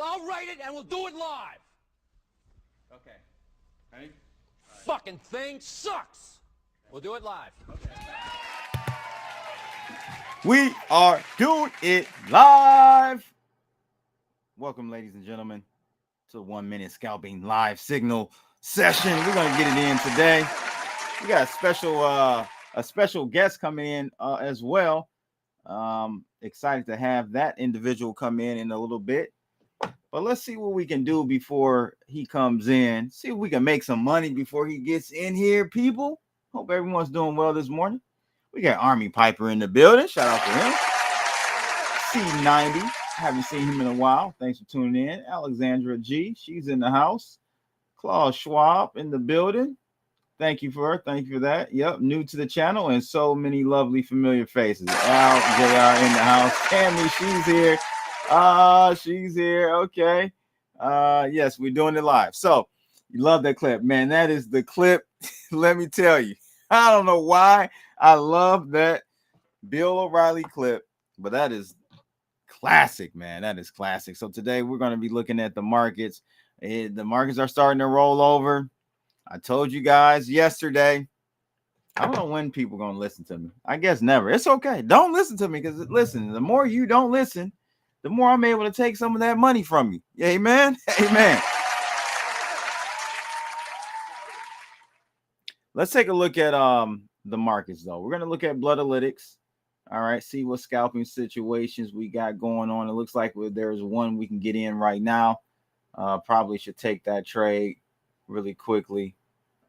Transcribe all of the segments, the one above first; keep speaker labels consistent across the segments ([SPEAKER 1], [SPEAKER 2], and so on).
[SPEAKER 1] I'll write it and we'll do it live.
[SPEAKER 2] Okay. Ready?
[SPEAKER 1] Fucking thing sucks. We'll do it live.
[SPEAKER 2] Okay.
[SPEAKER 3] We are doing it live. Welcome, ladies and gentlemen, to the 1 minute scalping live signal session. We're gonna get it in today. We got a special guest coming in as well. Excited to have that individual come in a little bit. But let's see what we can do before he comes in. See if we can make some money before he gets in here, people. Hope everyone's doing well this morning. We got Army Piper in the building. Shout out to him. C90. Haven't seen him in a while. Thanks for tuning in. Alexandra G. She's in the house. Claude Schwab in the building. Thank you for her. Thank you for that. Yep. New to the channel and so many lovely familiar faces. Al, JR in the house. Tammy, she's here. She's here. Okay. Yes, we're doing it live. So you love that clip, man. That is the clip. Let me tell you, I don't know why I love that Bill O'Reilly clip, but that is classic, man. That is classic. So today we're going to be looking at the markets. The markets are starting to roll over. I told you guys yesterday. I don't know when people are going to listen to me. I guess never. It's okay. Don't listen to me because listen, the more you don't listen, the more I'm able to take some of that money from you. Amen. Amen. Let's take a look at the markets, though. We're going to look at Bloodalytics. All right, see what scalping situations we got going on. It looks like there's one we can get in right now. Probably should take that trade really quickly.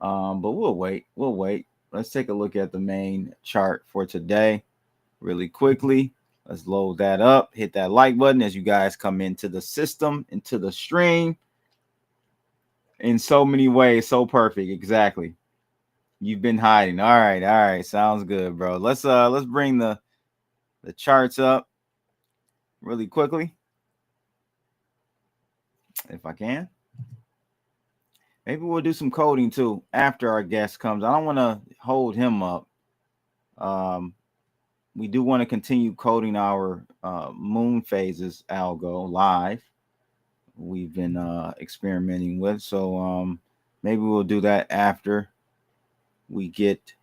[SPEAKER 3] But we'll wait. We'll wait. Let's take a look at the main chart for today really quickly. Let's load that up. Hit that like button as you guys come into the system, into the stream. In so many ways, so perfect. Exactly. You've been hiding. All right, all right. Sounds good, bro. Let's bring the charts up really quickly, if I can. Maybe we'll do some coding too after our guest comes. I don't want to hold him up. We do want to continue coding our moon phases algo live. We've been experimenting with, so maybe we'll do that after we get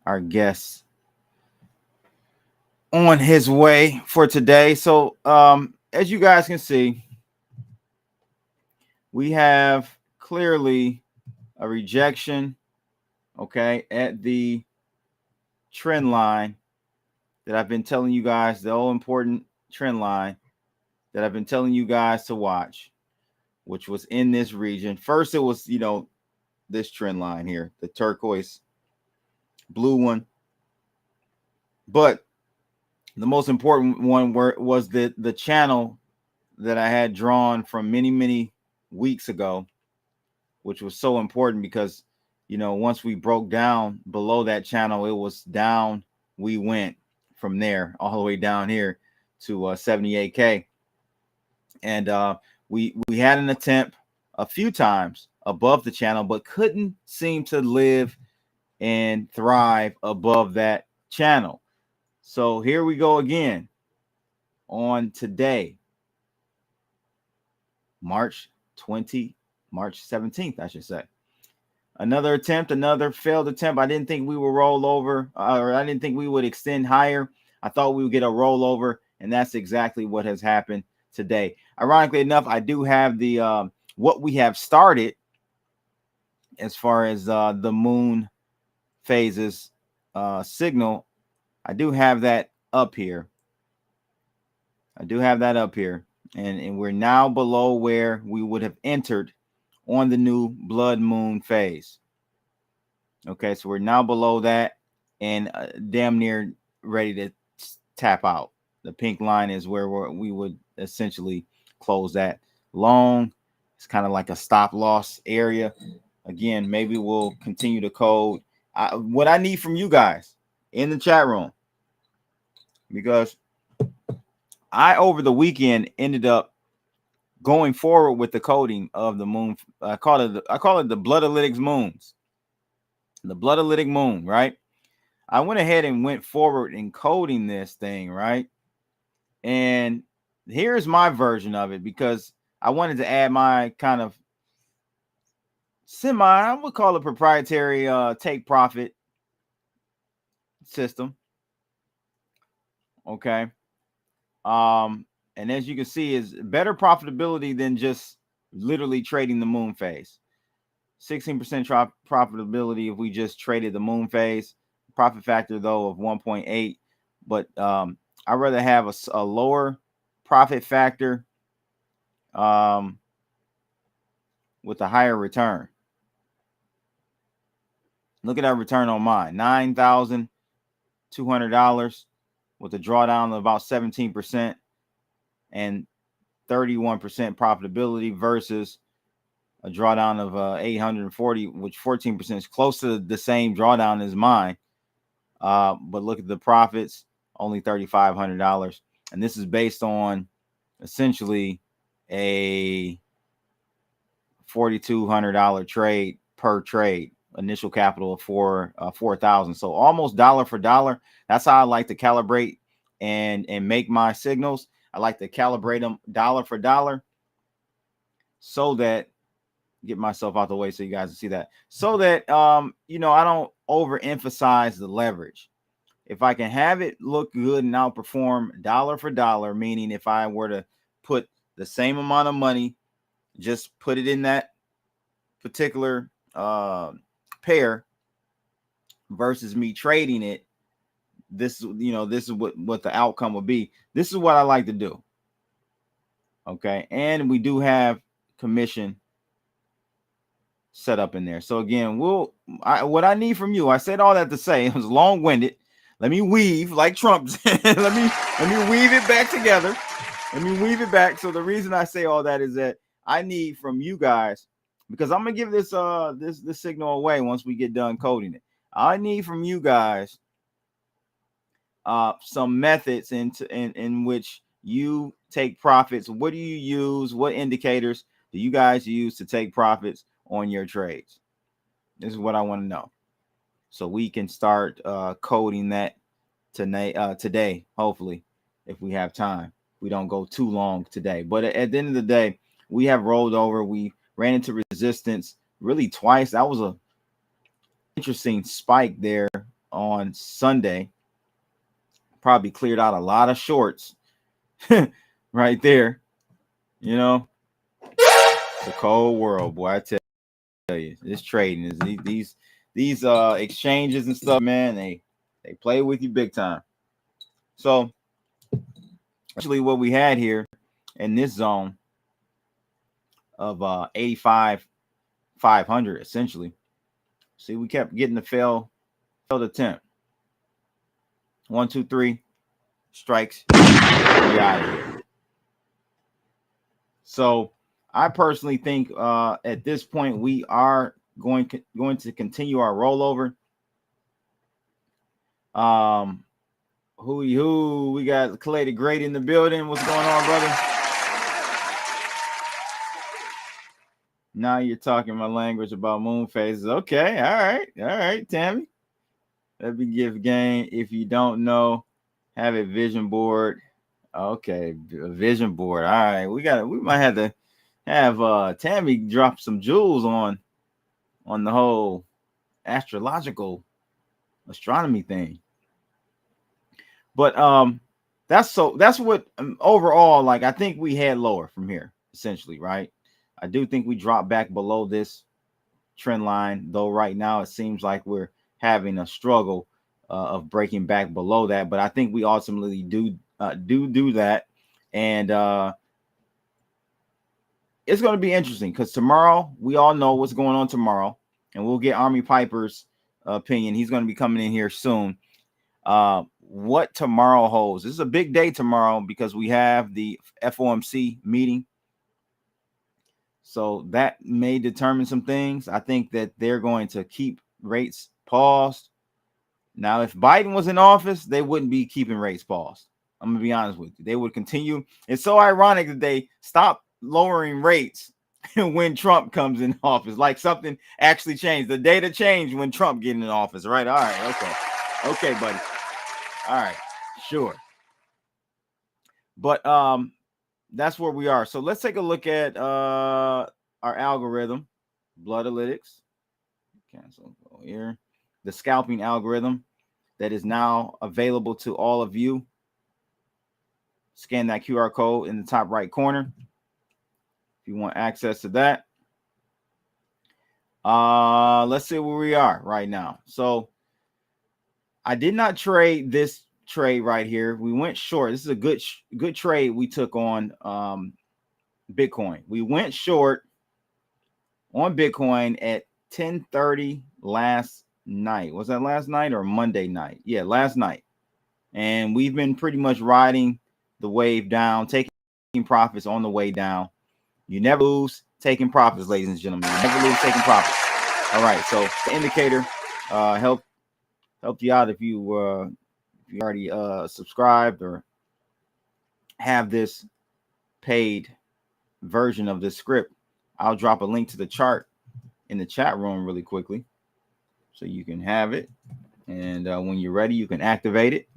[SPEAKER 3] our guests on his way for today. So as you guys can see, we have clearly a rejection, okay, at the trend line that I've been telling you guys, the all important trend line that I've been telling you guys to watch, which was in this region. First, it was, this trend line here, the turquoise blue one. But the most important one was the channel that I had drawn from many weeks ago, which was so important because, once we broke down below that channel, it was down. We went from there all the way down here to 78K. And we had an attempt a few times above the channel, but couldn't seem to live and thrive above that channel. So here we go again on today, March 17th, I should say. Another attempt, another failed attempt. I didn't think we would roll over, or I didn't think we would extend higher. I thought we would get a rollover, and that's exactly what has happened today. Ironically enough, I do have the what we have started as far as the moon phases signal. I do have that up here. And we're now below where we would have entered on the new blood moon phase. Okay, so we're now below that and damn near ready to tap out. The pink line is where we would essentially close that long. It's kind of like a stop loss area. Again, maybe we'll continue to code. What I need from you guys in the chat room, because I over the weekend ended up going forward with the coding of the moon. I call it the Bloodalytics moons. The Bloodalytic moon, right? I went ahead and went forward in coding this thing, right? And here's my version of it, because I wanted to add my kind of I would call it proprietary take profit system. Okay. And as you can see, is better profitability than just literally trading the moon phase. 16% profitability if we just traded the moon phase. Profit factor though of 1.8, but I'd rather have a lower profit factor with a higher return. Look at that return on mine, $9,200 with a drawdown of about 17% and 31% profitability versus a drawdown of 840, which 14% is close to the same drawdown as mine. But look at the profits, only $3,500. And this is based on essentially a $4,200 trade per trade, initial capital of $4,000. So almost dollar for dollar. That's how I like to calibrate and make my signals. I like to calibrate them dollar for dollar so that, get myself out the way so you guys can see that, so that you know, I don't overemphasize the leverage. If I can have it look good and outperform dollar for dollar, meaning if I were to put the same amount of money, just put it in that particular pair versus me trading it, this, you know, this is what the outcome would be. This is what I like to do. Okay, and we do have commission set up in there. So again, what I need from you, I said all that to say, it was long-winded. Let me weave like Trump said. let me weave it back together. Let me weave it back. So the reason I say all that is that I need from you guys, because I'm gonna give this this signal away once we get done coding it. I need from you guys some methods in which you take profits. What do you use? What indicators do you guys use to take profits on your trades? This is what I want to know, so we can start coding that today, hopefully, if we have time. We don't go too long today, but at the end of the day, we have rolled over. We ran into resistance really twice. That was a interesting spike there on Sunday. Probably cleared out a lot of shorts right there. You know, it's a cold world, boy. I tell you, this trading is these exchanges and stuff, man. They play with you big time. So actually, what we had here in this zone of 85,500, essentially. See, we kept getting the failed attempt. 1, 2, 3 strikes. We're out of here. So I personally think at this point we are going to continue our rollover. Who we got 𝗘𝗫𝗘𝗫 in the building. What's going on, brother? Now you're talking my language about moon phases. Okay, all right, Tammy. Let me give game. If you don't know, have a vision board. Okay, a vision board. All right, we might have to have Tammy drop some jewels on the whole astrological astronomy thing. But that's what overall, like, I think we head lower from here, essentially, right? I do think we drop back below this trend line, though right now it seems like we're having a struggle of breaking back below that. But I think we ultimately do that, and it's going to be interesting because tomorrow, we all know what's going on tomorrow, and we'll get 𝗪𝗘𝗘𝗫's opinion. He's going to be coming in here soon. What tomorrow holds. This is a big day tomorrow because we have the FOMC meeting. So that may determine some things. I think that they're going to keep rates paused. Now, if Biden was in office, they wouldn't be keeping rates paused. I'm going to be honest with you. They would continue. It's so ironic that they stop lowering rates when Trump comes in office. Like something actually changed. The data changed when Trump get in office, right? All right. Okay, buddy. All right. Sure. But that's where we are. So let's take a look at our algorithm, Bloodalytics. Cancel here. The scalping algorithm that is now available to all of you. Scan that QR code in the top right corner if you want access to that. Let's see where we are right now. So I did not trade this trade right here. We went short. This is a good trade we took on Bitcoin. We went short on Bitcoin at 10:30 last night. Was that last night or Monday night? Yeah, last night. And we've been pretty much riding the wave down, taking profits on the way down. You never lose taking profits, ladies and gentlemen. You never lose taking profits. All right, so the indicator help you out if you already subscribed or have this paid version of this script. I'll drop a link to the chart in the chat room really quickly so you can have it, and when you're ready you can activate it.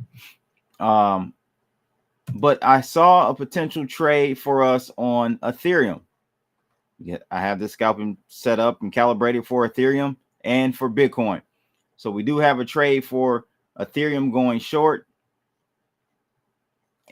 [SPEAKER 3] But I saw a potential trade for us on Ethereum. Yeah, I have this scalping set up and calibrated for Ethereum and for Bitcoin. So we do have a trade for Ethereum going short.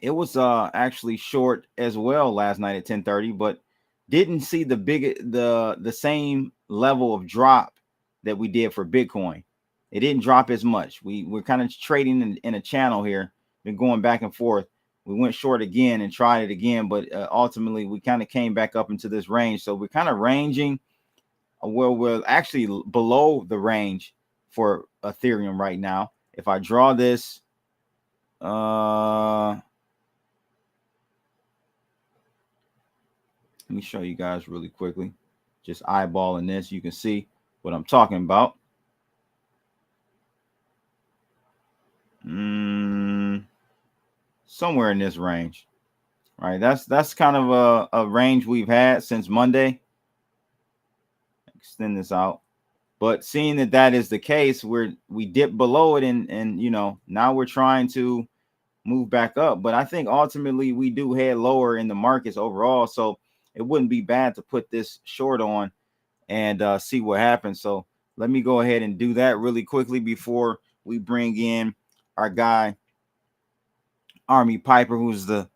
[SPEAKER 3] It was actually short as well last night at 10:30, but didn't see the same level of drop that we did for Bitcoin. It didn't drop as much. We're kind of trading in a channel here, been going back and forth. We went short again and tried it again, but ultimately we kind of came back up into this range. So we're kind of ranging where we're actually below the range for Ethereum right now. If I draw this, let me show you guys really quickly. Just eyeballing this, you can see what I'm talking about. Somewhere in this range, right? That's kind of a range we've had since Monday. Extend this out, but seeing that is the case, we dipped below it, and you know, now we're trying to move back up. But I think ultimately we do head lower in the markets overall, so it wouldn't be bad to put this short on and see what happens. So let me go ahead and do that really quickly before we bring in our guy 𝗪𝗘𝗘𝗫, who's the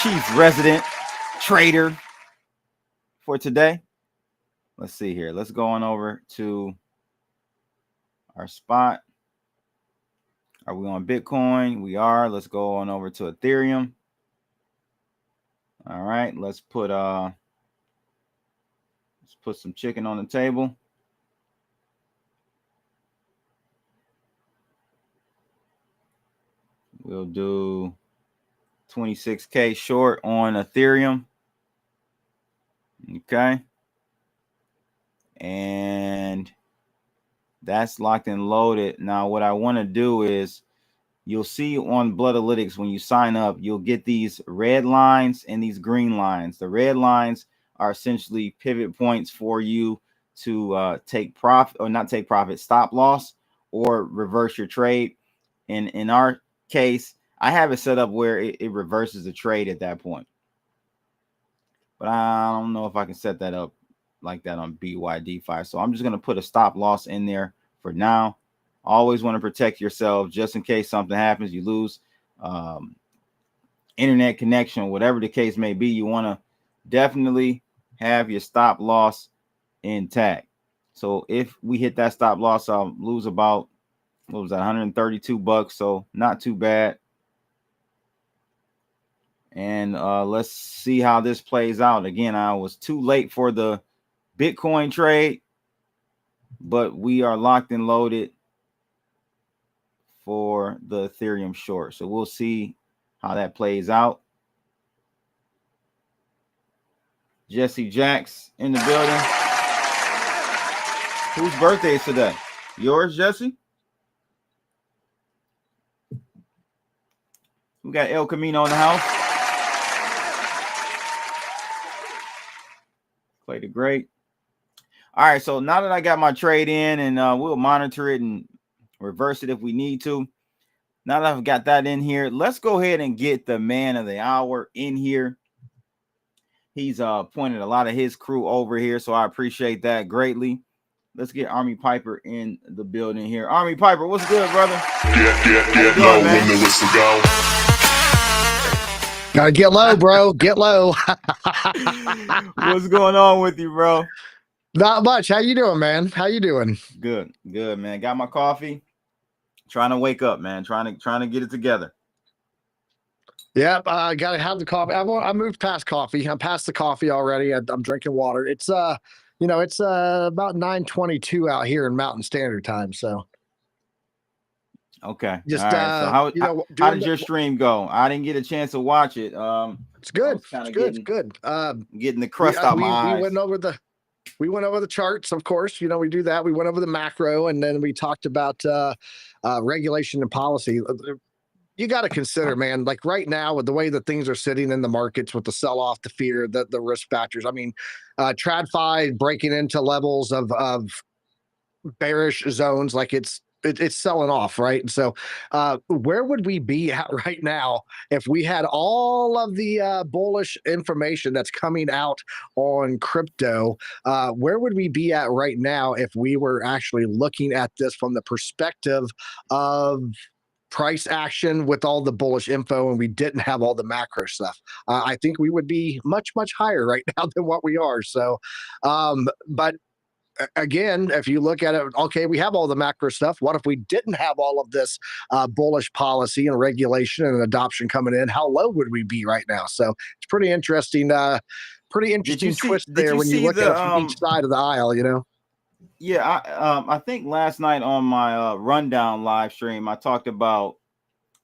[SPEAKER 3] chief resident trader for today. Let's see here. Let's go on over to our spot. Are we on Bitcoin? We are. Let's go on over to Ethereum. All right, let's put some chicken on the table. We'll do 26K short on Ethereum. Okay. And that's locked and loaded. Now, what I want to do is, you'll see on Bloodalytics when you sign up, you'll get these red lines and these green lines. The red lines are essentially pivot points for you to take profit or not take profit, stop loss, or reverse your trade. And in our case, I have it set up where it reverses the trade at that point. But I don't know if I can set that up like that on BYDFi. So I'm just going to put a stop loss in there for now. Always want to protect yourself just in case something happens. You lose internet connection, whatever the case may be. You want to definitely have your stop loss intact. So if we hit that stop loss, I'll lose about, what was that, $132. So not too bad. And let's see how this plays out. Again, I was too late for the Bitcoin trade, but we are locked and loaded for the Ethereum short. So we'll see how that plays out. Jesse Jacks in the building. Whose birthday is today? Yours, Jesse? We got El Camino in the house. Play the great. All right, so now that I got my trade in, and we'll monitor it and reverse it if we need to. Now that I've got that in here, let's go ahead and get the man of the hour in here. He's pointed a lot of his crew over here, so I appreciate that greatly. Let's get Army Piper in the building here. Army Piper, what's good, brother?
[SPEAKER 4] Get low when the whistle go.
[SPEAKER 5] Gotta get low, bro. Get low.
[SPEAKER 3] What's going on with you, bro?
[SPEAKER 5] Not much. How you doing, man? How you doing?
[SPEAKER 3] Good, man. Got my coffee. Trying to wake up, man. Trying to get it together.
[SPEAKER 5] Yep, I gotta have the coffee. I moved past coffee. I'm past the coffee already. I'm drinking water. It's it's about 9:22 out here in Mountain Standard Time. So
[SPEAKER 3] okay.
[SPEAKER 5] Just
[SPEAKER 3] all right. So how did your stream go? I didn't get a chance to watch it.
[SPEAKER 5] It's good. It's good.
[SPEAKER 3] Getting the crust out my eyes.
[SPEAKER 5] We went over the charts, of course. We do that. We went over the macro, and then we talked about regulation and policy. You got to consider, man, like right now with the way that things are sitting in the markets with the sell-off, the fear, the risk factors. I mean, TradFi breaking into levels of bearish zones, like it's selling off, right? And so where would we be at right now if we had all of the bullish information that's coming out on crypto? Where would we be at right now if we were actually looking at this from the perspective of price action with all the bullish info and we didn't have all the macro stuff? I think we would be much, much higher right now than what we are. So, but again, if you look at it, okay, we have all the macro stuff. What if we didn't have all of this bullish policy and regulation and adoption coming in? How low would we be right now? So it's pretty interesting twist there when you look at it from each side of the aisle,
[SPEAKER 3] Yeah, I think last night on my rundown live stream, I talked about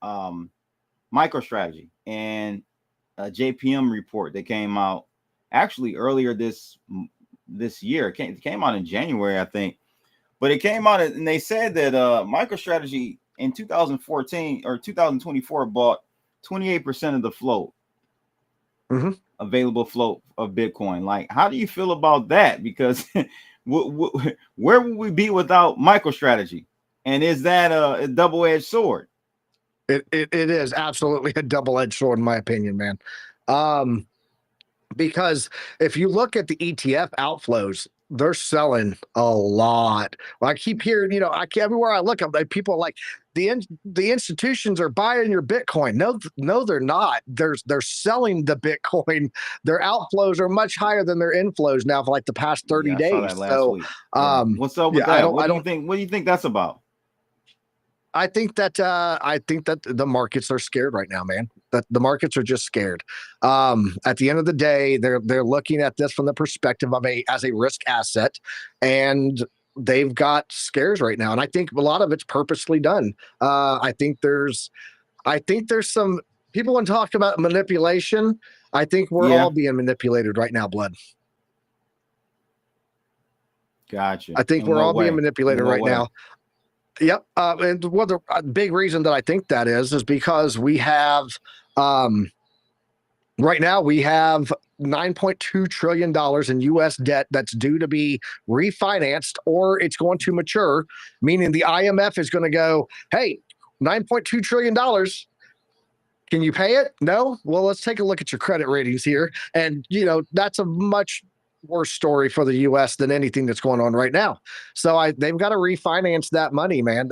[SPEAKER 3] MicroStrategy and a JPM report that came out actually earlier this year. It came out in January, I think, but it came out and they said that MicroStrategy in 2014 or 2024 bought 28% of the float, available float of Bitcoin. Like, how do you feel about that? Because where would we be without MicroStrategy? And is that a double-edged sword?
[SPEAKER 5] It is absolutely a double-edged sword, in my opinion, man. Because if you look at the ETF outflows, they're selling a lot. Well, I keep hearing, everywhere I look, people are like, the institutions are buying your Bitcoin. No, they're not. They're selling the Bitcoin. Their outflows are much higher than their inflows now for like the past 30 days. I saw that last week.
[SPEAKER 3] What's up with that? What do you think that's about?
[SPEAKER 5] I think that the markets are scared right now, man. That the markets are just scared. At the end of the day, they're looking at this from the perspective of as a risk asset, and they've got scares right now. And I think a lot of it's purposely done. I think there's some people want to talk about manipulation. I think we're all being manipulated right now, Blood.
[SPEAKER 3] Gotcha.
[SPEAKER 5] I think we're all being manipulated right now. Yep. And the big reason that I think that is because we have Right now, we have $9.2 trillion in U.S. debt that's due to be refinanced or it's going to mature, meaning the IMF is going to go, hey, $9.2 trillion. Can you pay it? No? Well, let's take a look at your credit ratings here. And, that's a much worse story for the U.S. than anything that's going on right now. So they've got to refinance that money, man.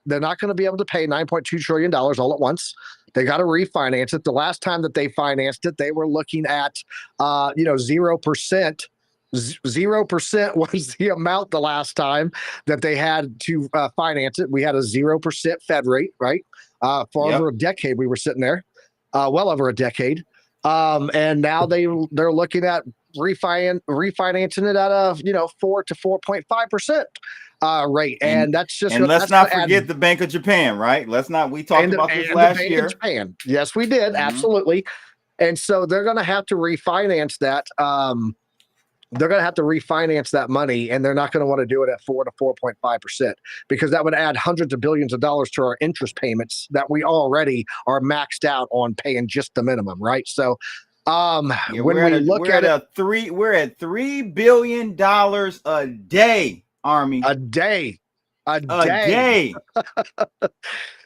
[SPEAKER 5] They're not going to be able to pay $9.2 trillion all at once. They got to refinance it. The last time that they financed it, they were looking at, 0%. 0% was the amount the last time that they had to finance it. We had a 0% Fed rate, right? For over a decade, we were sitting there, well over a decade. And now they're looking at refinancing it at a 4 to 4.5% rate, and that's just.
[SPEAKER 3] And let's not forget the Bank of Japan, right? We talked about this last year.
[SPEAKER 5] Japan. Yes, we did, absolutely. And so they're going to have to refinance that. They're going to have to refinance that money, and they're not going to want to do it at 4 to 4.5% because that would add hundreds of billions of dollars to our interest payments that we already are maxed out on paying just the minimum, right? So, when we're at $3 billion a day, Army.
[SPEAKER 3] A day.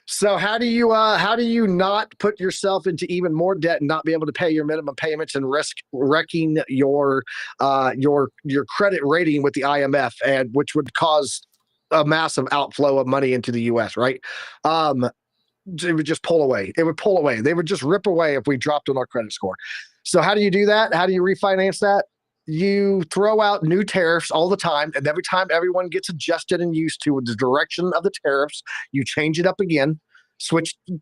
[SPEAKER 5] So how do you not put yourself into even more debt and not be able to pay your minimum payments and risk wrecking your credit rating with the IMF, and which would cause a massive outflow of money into the US, right? It would just pull away. It would pull away. They would just rip away if we dropped on our credit score. So how do you do that? How do you refinance that? You throw out new tariffs all the time, and every time everyone gets adjusted and used to the direction of the tariffs, you change it up again,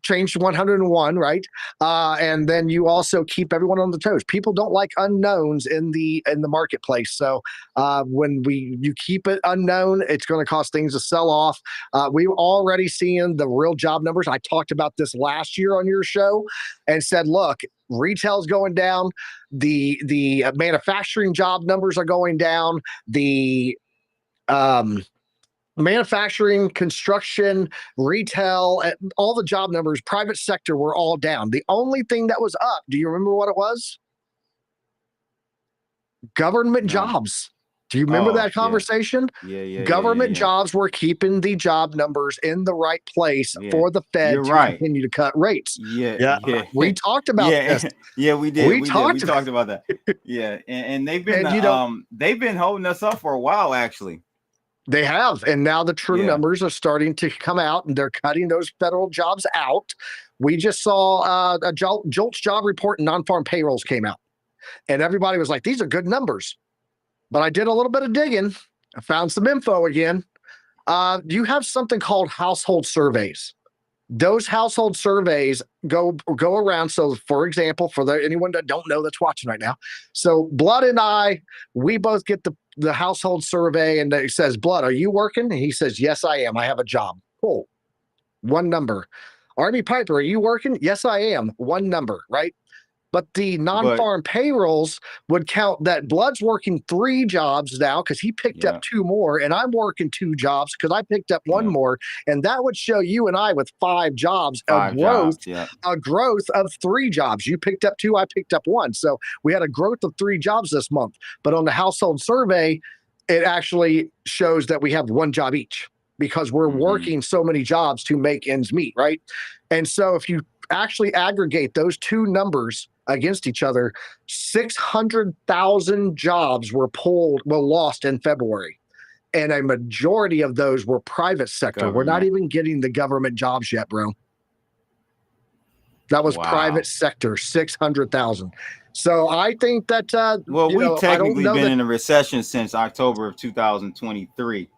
[SPEAKER 5] change to 101, right? And then you also keep everyone on the toes. People don't like unknowns in the marketplace. So when you keep it unknown, it's going to cause things to sell off. We've already seen the real job numbers. I talked about this last year on your show and said, look, retail's going down. The manufacturing job numbers are going down. The manufacturing, construction, retail, all the job numbers, private sector were all down. The only thing that was up, do you remember what it was? Government jobs. Do you remember that conversation?
[SPEAKER 3] Yeah.
[SPEAKER 5] Government jobs were keeping the job numbers in the right place for the Fed to continue to cut rates.
[SPEAKER 3] Yeah.
[SPEAKER 5] We talked about this.
[SPEAKER 3] Yeah, we did. We talked about that. Yeah, and they've been holding us up for a while, actually.
[SPEAKER 5] They have, and now the true numbers are starting to come out, and they're cutting those federal jobs out. We just saw a JOLTS job report and non-farm payrolls came out, and everybody was like, "These are good numbers." But I did a little bit of digging. I found some info again. You have something called household surveys. Those household surveys go around. So, for example, for anyone that don't know that's watching right now, so Blood and I, we both get the household survey, and it says, "Blood, are you working?" And he says, "Yes, I am. I have a job." Cool. One number. Army Piper, are you working? Yes, I am. One number, right? But the non-farm payrolls would count that Blood's working 3 jobs now because he picked up 2 more, and I'm working 2 jobs because I picked up 1 more, and that would show you and I with 5 jobs, a growth of 3 jobs. You picked up 2, I picked up 1, so we had a growth of 3 jobs this month. But on the household survey, it actually shows that we have 1 job each because we're working so many jobs to make ends meet, right? And so if you actually aggregate those 2 numbers against each other, 600,000 jobs were lost in February. And a majority of those were private sector. We're not even getting the government jobs yet, bro. That was private sector, 600,000. So I think that,
[SPEAKER 3] we've technically been in a recession since October of 2023.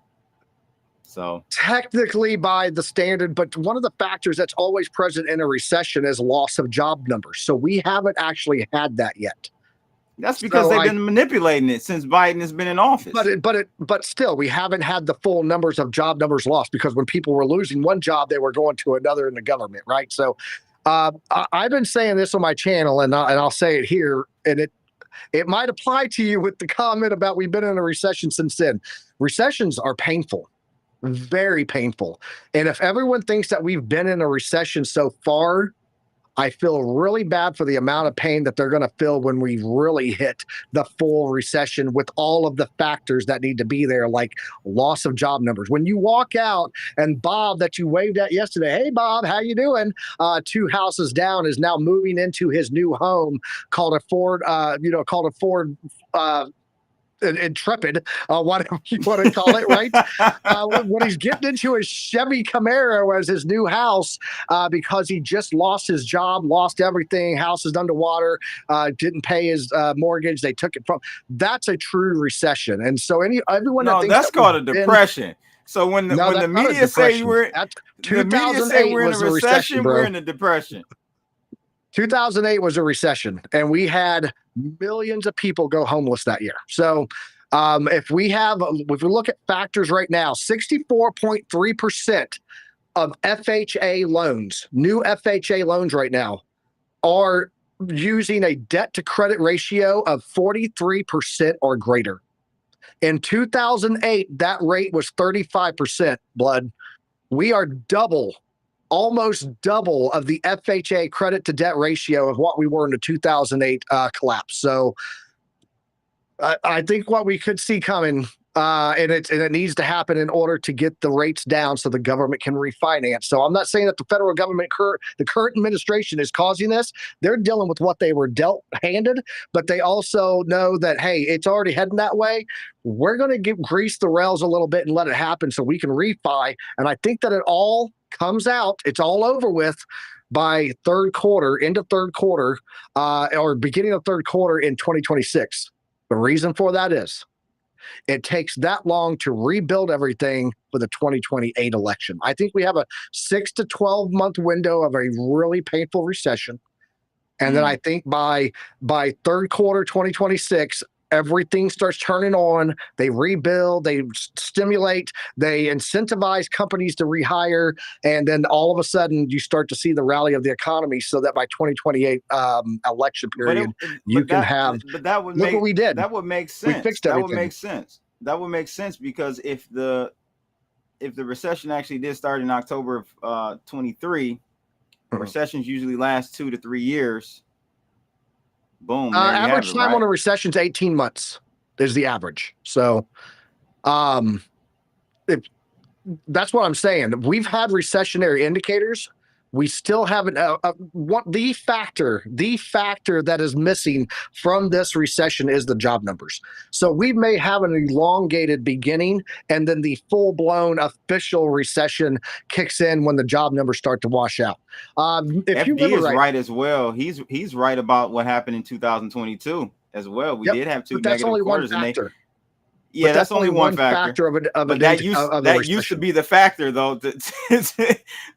[SPEAKER 3] So
[SPEAKER 5] technically by the standard, but one of the factors that's always present in a recession is loss of job numbers. So we haven't actually had that yet.
[SPEAKER 3] That's because they've been manipulating it since Biden has been in office.
[SPEAKER 5] But still, we haven't had the full numbers of job numbers lost because when people were losing one job, they were going to another in the government, right? So I've been saying this on my channel, and I'll say it here, and it might apply to you with the comment about we've been in a recession since then. Recessions are painful. Very painful. And if everyone thinks that we've been in a recession so far, I feel really bad for the amount of pain that they're going to feel when we really hit the full recession with all of the factors that need to be there, like loss of job numbers. When you walk out and Bob that you waved at yesterday, hey, Bob, how you doing? 2 houses down is now moving into his new home called a Ford, Intrepid, whatever you want to call it, right? When he's getting into his Chevy Camaro as his new house because he just lost his job, lost everything, house is underwater, didn't pay his mortgage, they took it from. That's a true recession. And so everyone that thinks
[SPEAKER 3] that's called a depression. So when the media say we're in a recession, we're in a depression.
[SPEAKER 5] 2008 was a recession, and we had millions of people go homeless that year. So if we look at factors right now, 64.3% of FHA loans, new FHA loans right now, are using a debt to credit ratio of 43% or greater. In 2008, that rate was 35%, blood. We are almost double of the FHA credit to debt ratio of what we were in the 2008 collapse. So I think what we could see coming, and it needs to happen in order to get the rates down so the government can refinance. So I'm not saying that the federal government, the current administration is causing this. They're dealing with what they were handed, but they also know that, hey, it's already heading that way. We're going to grease the rails a little bit and let it happen so we can refi. And I think that it all comes out, it's all over with by third quarter, end of third quarter, or beginning of third quarter in 2026. The reason for that is it takes that long to rebuild everything for the 2028 election. I think we have a 6 to 12 month window of a really painful recession. And then I think by third quarter 2026, everything starts turning on. They rebuild, they stimulate, they incentivize companies to rehire, and then all of a sudden you start to see the rally of the economy so that by 2028 election period,
[SPEAKER 3] that would
[SPEAKER 5] look what we did.
[SPEAKER 3] That would make sense.
[SPEAKER 5] We fixed everything.
[SPEAKER 3] That would make sense. That would make sense because if the recession actually did start in October of 23, recessions usually last 2 to 3 years. Boom.
[SPEAKER 5] Average time on a recession is 18 months is the average. So that's what I'm saying. We've had recessionary indicators. We still haven't the factor that is missing from this recession is the job numbers. So we may have an elongated beginning, and then the full-blown official recession kicks in when the job numbers start to wash out. If
[SPEAKER 3] FD is right as well. He's right about what happened in 2022 as well. We did have 2 negative quarters, and yeah, that's only one factor that used to be the factor, though,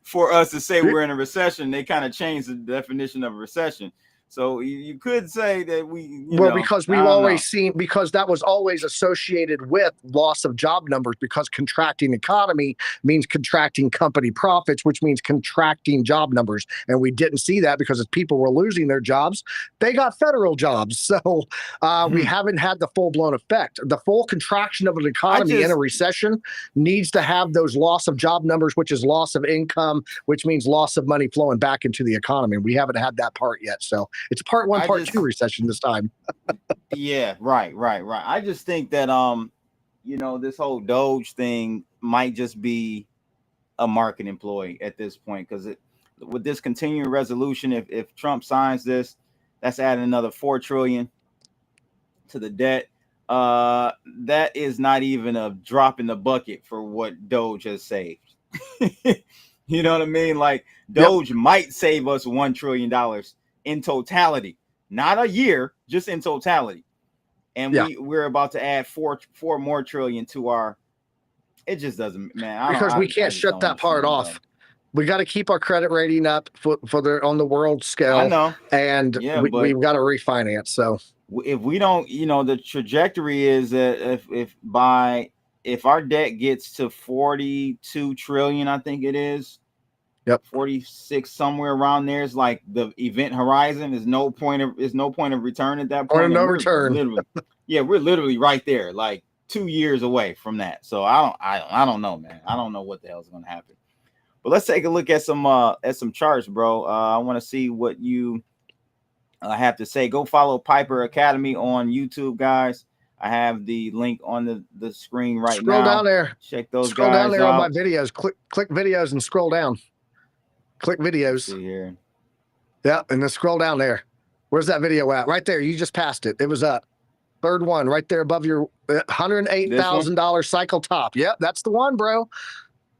[SPEAKER 3] for us to say we're in a recession. They kind of changed the definition of a recession. So you could say that
[SPEAKER 5] because we've always seen, because that was always associated with loss of job numbers, because contracting economy means contracting company profits, which means contracting job numbers. And we didn't see that because as people were losing their jobs, they got federal jobs. So we haven't had the full blown effect. The full contraction of an economy in a recession needs to have those loss of job numbers, which is loss of income, which means loss of money flowing back into the economy. We haven't had that part yet. So it's part 1, part 2 recession this time.
[SPEAKER 3] Yeah, right. I just think that this whole Doge thing might just be a market employee at this point, because with this continuing resolution, if Trump signs this, that's adding another $4 trillion to the debt. That is not even a drop in the bucket for what Doge has saved. You know what I mean? Like Doge might save us $1 trillion in totality, not a year, just in totality. And we're about to add four more trillion to our. It just doesn't, man.
[SPEAKER 5] Because we can't shut that part off. We got to keep our credit rating up on the world scale.
[SPEAKER 3] I know,
[SPEAKER 5] and we've got to refinance. So
[SPEAKER 3] if we don't, the trajectory is that if our debt gets to 42 trillion, I think it is. Yep, 46 somewhere around there is like the event horizon. There's no point of return at that point.
[SPEAKER 5] Or no return.
[SPEAKER 3] We're literally right there, like 2 years away from that. So I don't know, man. I don't know what the hell is going to happen. Well, let's take a look at some charts, bro. I want to see what you have to say. Go follow Piper Academy on YouTube, guys. I have the link on the screen right now.
[SPEAKER 5] Scroll down there.
[SPEAKER 3] Check those
[SPEAKER 5] scroll
[SPEAKER 3] guys
[SPEAKER 5] down there
[SPEAKER 3] out.
[SPEAKER 5] on my videos. Click videos and scroll down. Click videos.
[SPEAKER 3] Let's see here.
[SPEAKER 5] Yeah, and then scroll down there. Where's that video at? Right there. You just passed it. It was up. Third one right there above your $108,000 cycle top. Yep, that's the one, bro.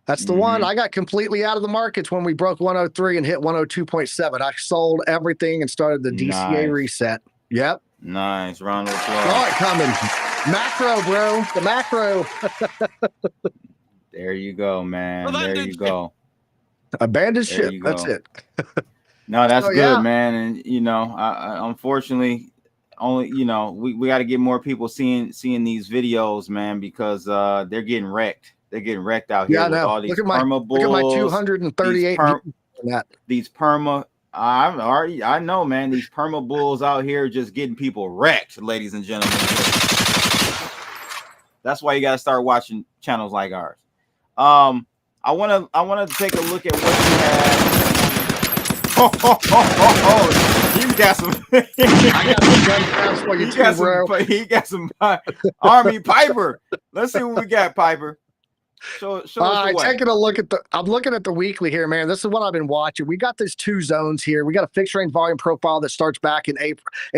[SPEAKER 5] That's the one. I got completely out of the markets when we broke 103 and hit 102.7. I sold everything and started the DCA reset. Yep.
[SPEAKER 3] Nice. Round of applause.
[SPEAKER 5] Saw it coming. Macro, bro. The macro.
[SPEAKER 3] There you go, man. There you go.
[SPEAKER 5] Abandoned ship. That's it.
[SPEAKER 3] No, that's good, man. And you know, I unfortunately only, you know, we got to get more people seeing these videos, man, because they're getting wrecked. They're getting wrecked out here.
[SPEAKER 5] Yeah, I know.
[SPEAKER 3] All these
[SPEAKER 5] look at my 238.
[SPEAKER 3] These perma. I know, man. These perma bulls out here just getting people wrecked, ladies and gentlemen. That's why you got to start watching channels like ours. I want to take a look at what you have. You got some.
[SPEAKER 5] I got some gun crowns for you too, bro.
[SPEAKER 3] He got some Army Piper. Let's see what we got, Piper. Show us the way.
[SPEAKER 5] Taking a look at I'm looking at the weekly here, man. This is what I've been watching. We got these two zones here. We got a fixed range volume profile that starts back in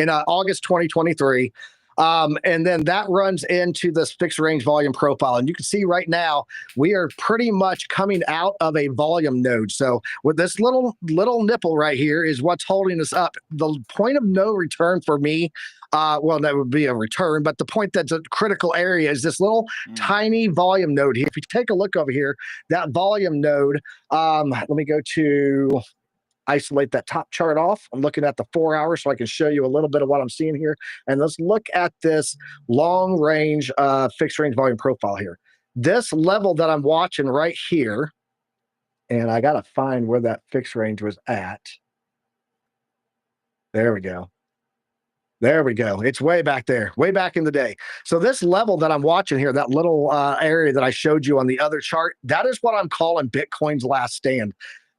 [SPEAKER 5] August 2023. And then that runs into this fixed range volume profile. And you can see right now, we are pretty much coming out of a volume node. So with this little nipple right here is what's holding us up. The point of no return for me, well, that would be a return, but the point that's a critical area is this little tiny volume node here. If you take a look over here, that volume node, let me go to isolate that top chart off. I'm looking at the 4 hours so I can show you a little bit of what I'm seeing here. And let's look at this long range fixed range volume profile here. This level that I'm watching right here, and I got to find where that fixed range was at. There we go. There we go. It's way back there, way back in the day. So this level that I'm watching here, that little area that I showed you on the other chart, that is what I'm calling Bitcoin's last stand.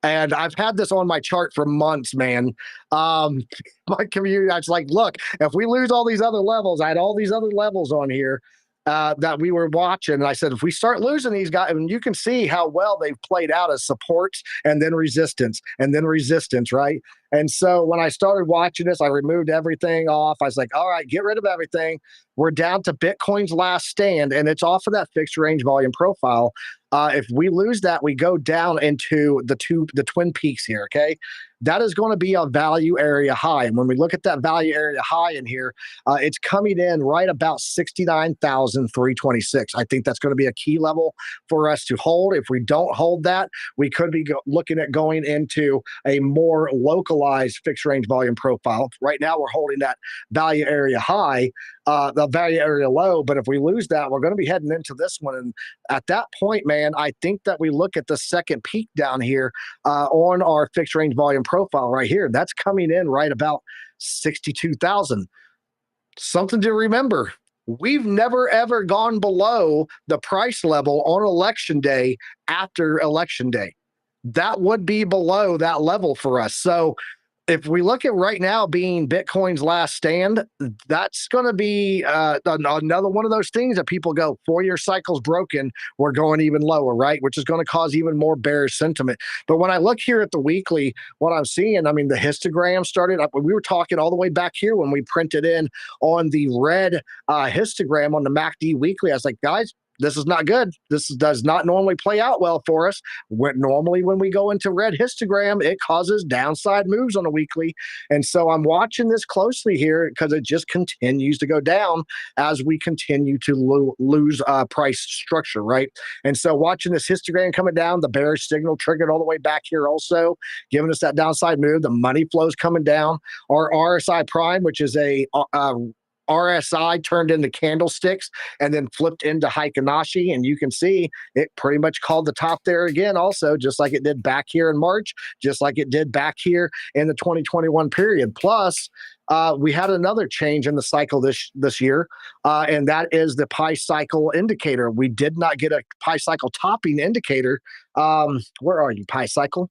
[SPEAKER 5] And I've had this on my chart for months, man. My community, I was like, look, if we lose all these other levels, I had all these other levels on here that we were watching. And I said, if we start losing these guys, and you can see how well they've played out as supports and then resistance, right? And so when I started watching this, I removed everything off. I was like, all right, get rid of everything. We're down to Bitcoin's last stand, and it's off of that fixed range volume profile. If we lose that, we go down into the twin peaks here, okay? That is going to be a value area high. And when we look at that value area high in here, it's coming in right about 69,326. I think that's going to be a key level for us to hold. If we don't hold that, we could be looking at going into a more localized fixed range volume profile. Right now, we're holding that value area high, the value area low. But if we lose that, we're going to be heading into this one. And at that point, man, I think that we look at the second peak down here on our fixed range volume profile right here. That's coming in right about 62,000. Something to remember. We've never, ever gone below the price level on election day after election day. That would be below that level for us. So if we look at right now being Bitcoin's last stand, that's going to be another one of those things that people go, 4-year cycle's broken, we're going even lower, right? Which is going to cause even more bearish sentiment. But when I look here at the weekly, what I'm seeing, I mean, the histogram started up. We were talking all the way back here when we printed in on the red histogram on the MACD weekly. I was like, guys, this is not good. This does not normally play out well for us. Normally, when we go into red histogram, it causes downside moves on a weekly. And so I'm watching this closely here because it just continues to go down as we continue to lose price structure, right? And so watching this histogram coming down, the bearish signal triggered all the way back here also, giving us that downside move. The money flows coming down. Our RSI prime, which is a RSI turned into candlesticks and then flipped into Heikin-Ashi, and you can see it pretty much called the top there again also, just like it did back here in March, just like it did back here in the 2021 period. Plus, we had another change in the cycle this year, and that is the Pi cycle indicator. We did not get a Pi cycle topping indicator. Where are you, Pi cycle?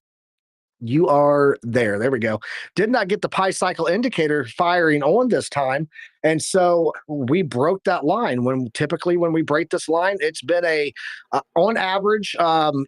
[SPEAKER 5] You are there. There we go. Did not get the Pi cycle indicator firing on this time. And so we broke that line. Typically when we break this line, it's been on average,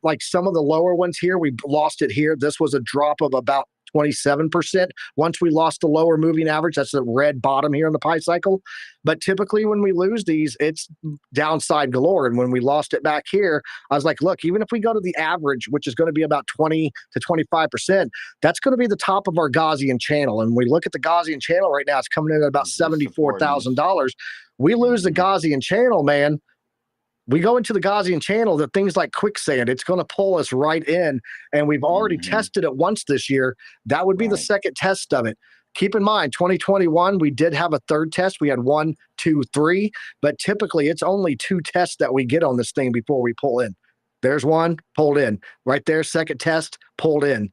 [SPEAKER 5] like some of the lower ones here, we lost it here. This was a drop of about 27%. Once we lost the lower moving average, that's the red bottom here in the Pi cycle. But typically when we lose these, it's downside galore. And when we lost it back here, I was like, look, even if we go to the average, which is going to be about 20 to 25%, that's going to be the top of our Gaussian channel. And we look at the Gaussian channel right now, it's coming in at about $74,000. We lose the Gaussian channel, man. We go into the Gaussian channel, that things like quicksand, it's going to pull us right in. And we've already tested it once this year. That would be the second test of it. Keep in mind, 2021, we did have a third test. We had 1, 2, 3, but typically it's only 2 tests that we get on this thing before we pull in. There's one, pulled in. Right there, second test, pulled in.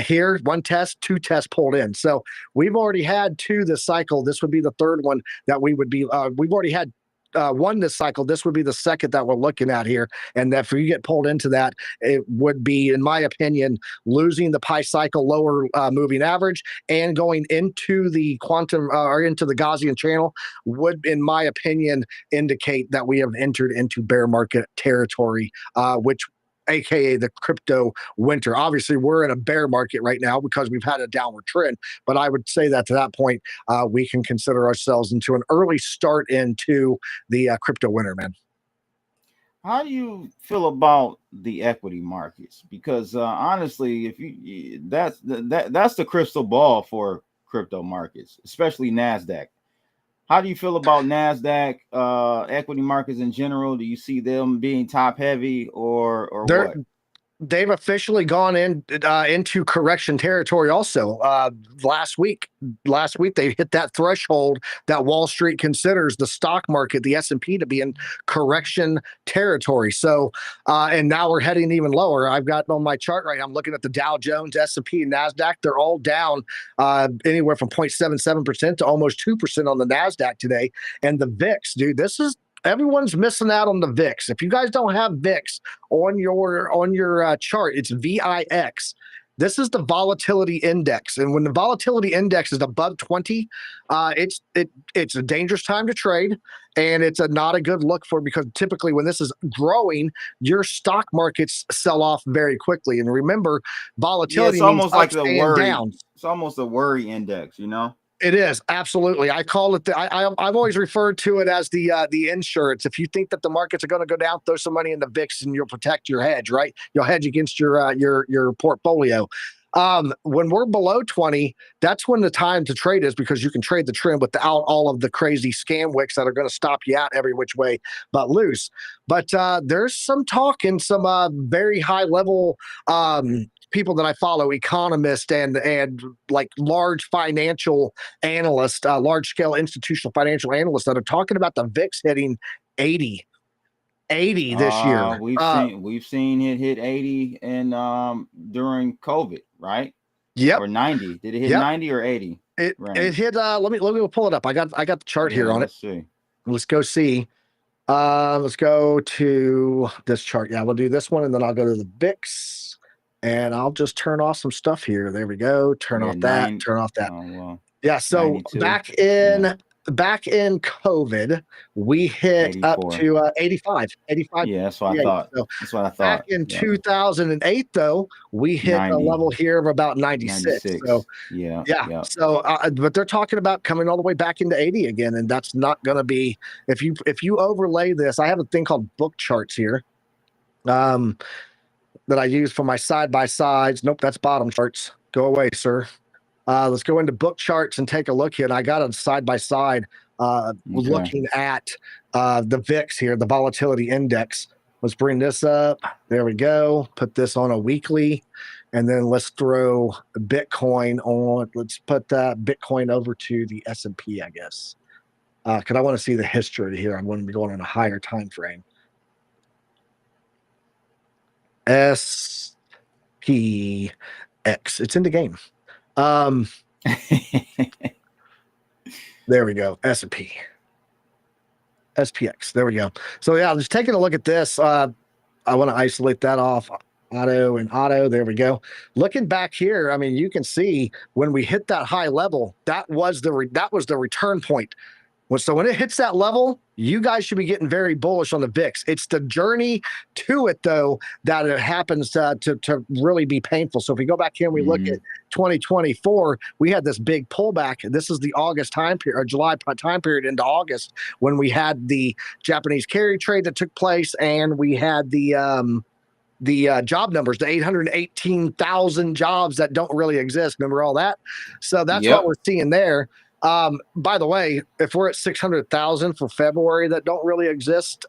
[SPEAKER 5] Here, 1 test, 2 tests pulled in. So we've already had 2 this cycle. This would be the third one that we would be, we've already had 1 this cycle. This would be the second that we're looking at here. And if you get pulled into that, it would be, in my opinion, losing the Pi cycle lower moving average and going into the quantum or into the Gaussian channel would, in my opinion, indicate that we have entered into bear market territory, which AKA the crypto winter. Obviously, we're in a bear market right now because we've had a downward trend. But I would say that to that point, we can consider ourselves into an early start into the crypto winter, man.
[SPEAKER 3] How do you feel about the equity markets? Because honestly, if that's the crystal ball for crypto markets, especially NASDAQ. How do you feel about NASDAQ equity markets in general? Do you see them being top heavy or what?
[SPEAKER 5] They've officially gone into correction territory also. Last week they hit that threshold that Wall Street considers the stock market, the S&P, to be in correction territory. So, and now we're heading even lower. I've got on my chart right now, I'm looking at the Dow Jones, S&P, and NASDAQ. They're all down anywhere from 0.77% to almost 2% on the NASDAQ today. And the VIX, dude, everyone's missing out on the VIX. If you guys don't have VIX on your chart, it's VIX. This is the volatility index, and when the volatility index is above 20, it's a dangerous time to trade, and it's not a good look for, because typically when this is growing, your stock markets sell off very quickly. And remember, volatility
[SPEAKER 3] it's almost like the worry.
[SPEAKER 5] Down.
[SPEAKER 3] It's almost a worry index, you know.
[SPEAKER 5] It is, absolutely. I call it I've always referred to it as the insurance. If you think that the markets are going to go down, throw some money in the VIX and you'll protect your hedge, right? You'll hedge against your portfolio. When we're below 20, that's when the time to trade is, because you can trade the trend without all of the crazy scam wicks that are going to stop you out every which way but loose. But there's some talk in some very high level people that I follow, economists and like large financial analysts, large scale institutional financial analysts, that are talking about the VIX hitting 80 this year.
[SPEAKER 3] We've seen it hit 80 and during COVID, right?
[SPEAKER 5] Yep.
[SPEAKER 3] Or 90. Did it hit 90 or 80?
[SPEAKER 5] It hit let me pull it up. I got the chart here on it.
[SPEAKER 3] See.
[SPEAKER 5] Let's go see. Let's go to this chart. Yeah, we'll do this one, and then I'll go to the VIX. And I'll just turn off some stuff here. There we go. Turn off that. Turn off that.
[SPEAKER 3] Oh, well,
[SPEAKER 5] yeah. So
[SPEAKER 3] 92.
[SPEAKER 5] back in COVID, we hit 84. Up to 85.
[SPEAKER 3] Yeah, that's what I thought.
[SPEAKER 5] So
[SPEAKER 3] that's what I thought.
[SPEAKER 5] Back in 2008, though, we hit 90. A level here of about 96. So yeah. So, but they're talking about coming all the way back into 80 again, and that's not going to be, if you overlay this. I have a thing called book charts here. That I use for my side-by-sides. Nope, that's bottom charts. Go away, sir. Let's go into book charts and take a look here. And I got a side-by-side looking at the VIX here, the volatility index. Let's bring this up. There we go. Put this on a weekly. And then let's throw Bitcoin on. Let's put Bitcoin over to the S&P, I guess. because I want to see the history here. I'm going to be going on a higher time frame. SPX. It's in the game. There we go. S&P. SPX. There we go. So yeah, just taking a look at this. I want to isolate that off. Auto and auto. There we go. Looking back here, I mean, you can see when we hit that high level, that was the return point. So when it hits that level, you guys should be getting very bullish on the VIX. It's the journey to it, though, that it happens to really be painful. So if we go back here and we look at 2024, we had this big pullback. This is the August time period, or July time period into August, when we had the Japanese carry trade that took place, and we had the job numbers, the 818,000 jobs that don't really exist. Remember all that? So that's what we're seeing there. By the way, if we're at 600,000 for February that don't really exist,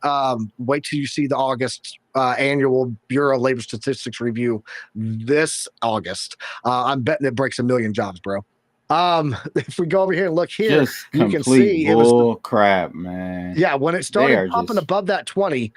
[SPEAKER 5] wait till you see the August annual Bureau of Labor Statistics review this August. I'm betting it breaks 1 million jobs, bro. If we go over here and look here,
[SPEAKER 3] just
[SPEAKER 5] you can see it was
[SPEAKER 3] crap, man.
[SPEAKER 5] Yeah, when it started pumping above that 20.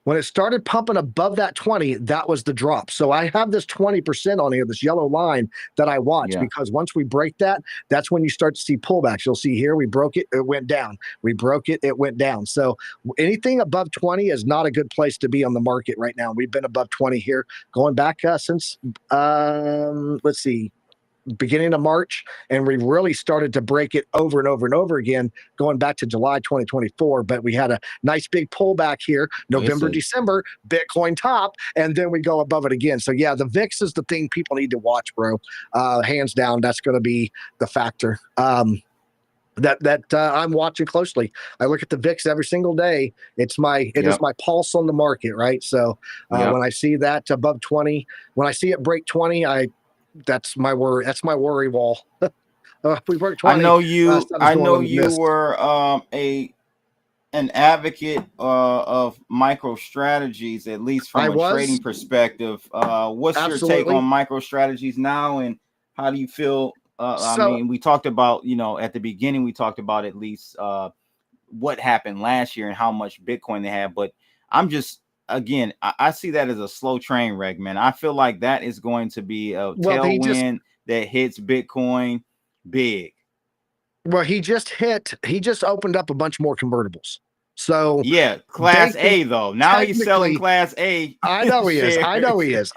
[SPEAKER 5] When it started pumping above that 20, that was the drop. So I have this 20% on here, this yellow line that I watch, because once we break that, that's when you start to see pullbacks. You'll see here, we broke it, it went down. We broke it, it went down. So anything above 20 is not a good place to be on the market right now. We've been above 20 here, going back since, let's see, beginning of March, and we really started to break it over and over and over again going back to July 2024. But we had a nice big pullback here, November, December, Bitcoin top, and then we go above it again. So yeah, the VIX is the thing people need to watch, bro. Hands down, that's going to be the factor that I'm watching closely. I look at the VIX every single day. It is my pulse on the market, right? So when I see that above 20, when I see it break 20, that's my worry. That's my worry wall. We worked 20.
[SPEAKER 3] I know you were an advocate of micro strategies, at least from a trading perspective. What's your take on micro strategies now, and how do you feel? I mean, we talked about, at the beginning, we talked about at least what happened last year and how much Bitcoin they had, but I'm just, again, I see that as a slow train wreck, man. I feel like that is going to be a tailwind that hits Bitcoin big.
[SPEAKER 5] Well, he just opened up a bunch more convertibles. So
[SPEAKER 3] yeah, Class A though. Now he's selling Class A.
[SPEAKER 5] I know he is. I know he is.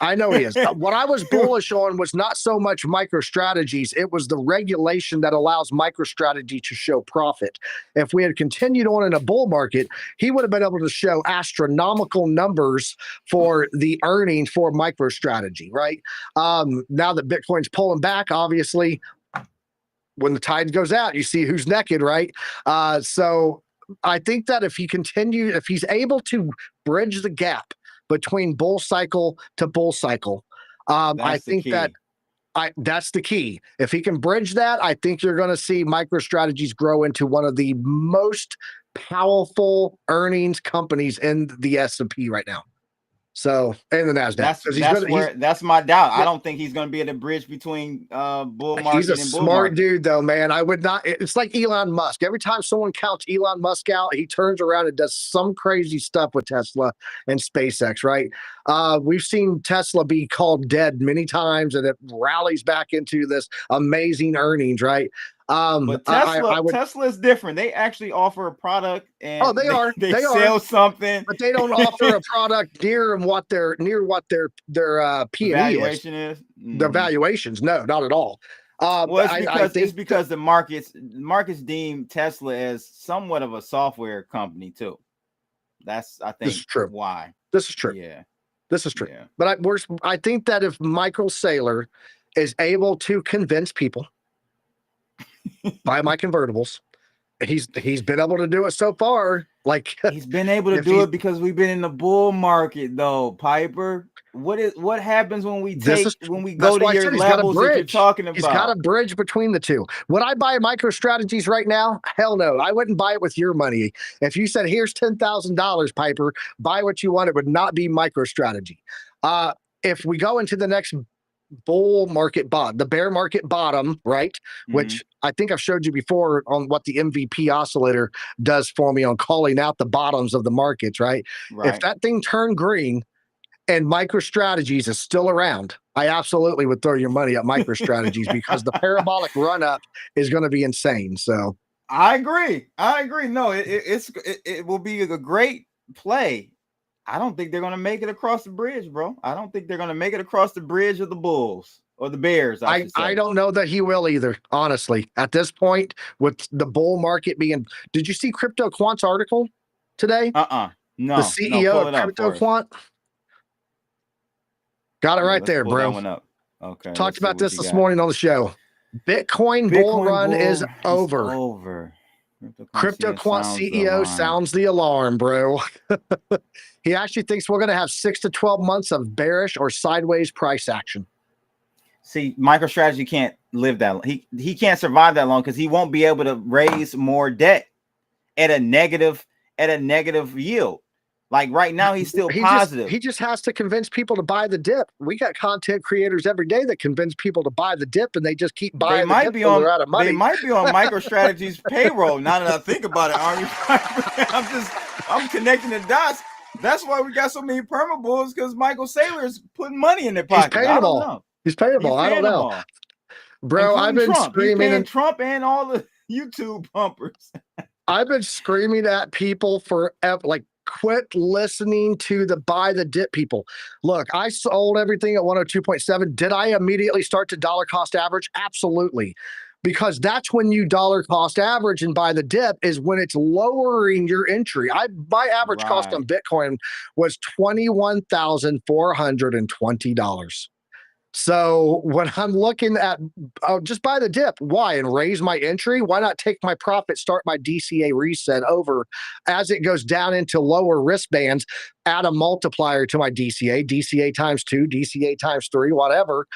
[SPEAKER 5] What I was bullish on was not so much MicroStrategies. It was the regulation that allows MicroStrategy to show profit. If we had continued on in a bull market, he would have been able to show astronomical numbers for the earnings for MicroStrategy, right? Now that Bitcoin's pulling back, obviously, when the tide goes out, you see who's naked, right? So I think that if he's able to bridge the gap between bull cycle to bull cycle, I think that's the key. If he can bridge that, I think you're going to see MicroStrategies grow into one of the most powerful earnings companies in the S&P right now. So, and the NASDAQ.
[SPEAKER 3] That's my doubt. I don't think he's going to be able to bridge between bull market.
[SPEAKER 5] He's a
[SPEAKER 3] and bull
[SPEAKER 5] smart
[SPEAKER 3] market.
[SPEAKER 5] dude, though, man. I would not. It's like Elon Musk. Every time someone counts Elon Musk out, he turns around and does some crazy stuff with Tesla and SpaceX, right? We've seen Tesla be called dead many times, and it rallies back into this amazing earnings, right?
[SPEAKER 3] But Tesla is different. They actually offer a product, and they sell something,
[SPEAKER 5] but they don't offer a product near what their P&E
[SPEAKER 3] valuation is.
[SPEAKER 5] Their valuations, no, not at all.
[SPEAKER 3] Well, it's because the markets deem Tesla as somewhat of a software company too. That's, I think, why.
[SPEAKER 5] This is true.
[SPEAKER 3] Yeah,
[SPEAKER 5] this is true. Yeah. But I think that if Michael Saylor is able to convince people buy my convertibles, he's been able to do it so far. Like,
[SPEAKER 3] he's been able to do it because we've been in the bull market, though. Piper, what happens when we go to your levels that you're talking about?
[SPEAKER 5] He's got a bridge between the two. Would I buy MicroStrategies right now? Hell no. I wouldn't buy it with your money. If you said, here's $10,000, Piper, buy what you want, it would not be MicroStrategy. If we go into the next bull market bottom, the bear market bottom, right? Which I think I've showed you before on what the MVP oscillator does for me on calling out the bottoms of the markets, right? If that thing turned green and MicroStrategies is still around, I absolutely would throw your money at MicroStrategies because the parabolic run up is going to be insane. So
[SPEAKER 3] I agree. No, it will be a great play. I don't think they're going to make it across the bridge, bro. I don't think they're going to make it across the bridge of the Bulls or the Bears.
[SPEAKER 5] I don't know that he will either, honestly. At this point, with the bull market being, did you see 𝗙𝗘𝗘𝗫's article today?
[SPEAKER 3] No.
[SPEAKER 5] The CEO of 𝗙𝗘𝗘𝗫. Got it right there,
[SPEAKER 3] bro. That one up. Okay.
[SPEAKER 5] Talked about this morning on the show. Bitcoin bull run is over. 𝗙𝗘𝗘𝗫 CEO sounds the alarm, bro. He actually thinks we're going to have 6 to 12 months of bearish or sideways price action.
[SPEAKER 3] See, MicroStrategy can't live that long. He can't survive that long because he won't be able to raise more debt at a negative yield. Like right now, he's still positive.
[SPEAKER 5] He just has to convince people to buy the dip. We got content creators every day that convince people to buy the dip, and they just keep buying. They might be on
[SPEAKER 3] MicroStrategy's payroll. Now that I think about it, I'm connecting the dots. That's why we got so many perma bulls, because 𝗪𝗘𝗘𝗫 is putting money in their pocket.
[SPEAKER 5] He's payable. He's payable. I don't know, bro. I've been screaming at
[SPEAKER 3] Trump and all the YouTube pumpers.
[SPEAKER 5] I've been screaming at people for like, quit listening to the buy the dip people. Look, I sold everything at 102.7. Did I immediately start to dollar cost average? Absolutely. Because that's when you dollar cost average and buy the dip is when it's lowering your entry. My average cost on Bitcoin was $21,420. So when I'm looking at just buy the dip, why? And raise my entry? Why not take my profit, start my DCA reset over as it goes down into lower risk bands, add a multiplier to my DCA times 2, DCA times 3, whatever,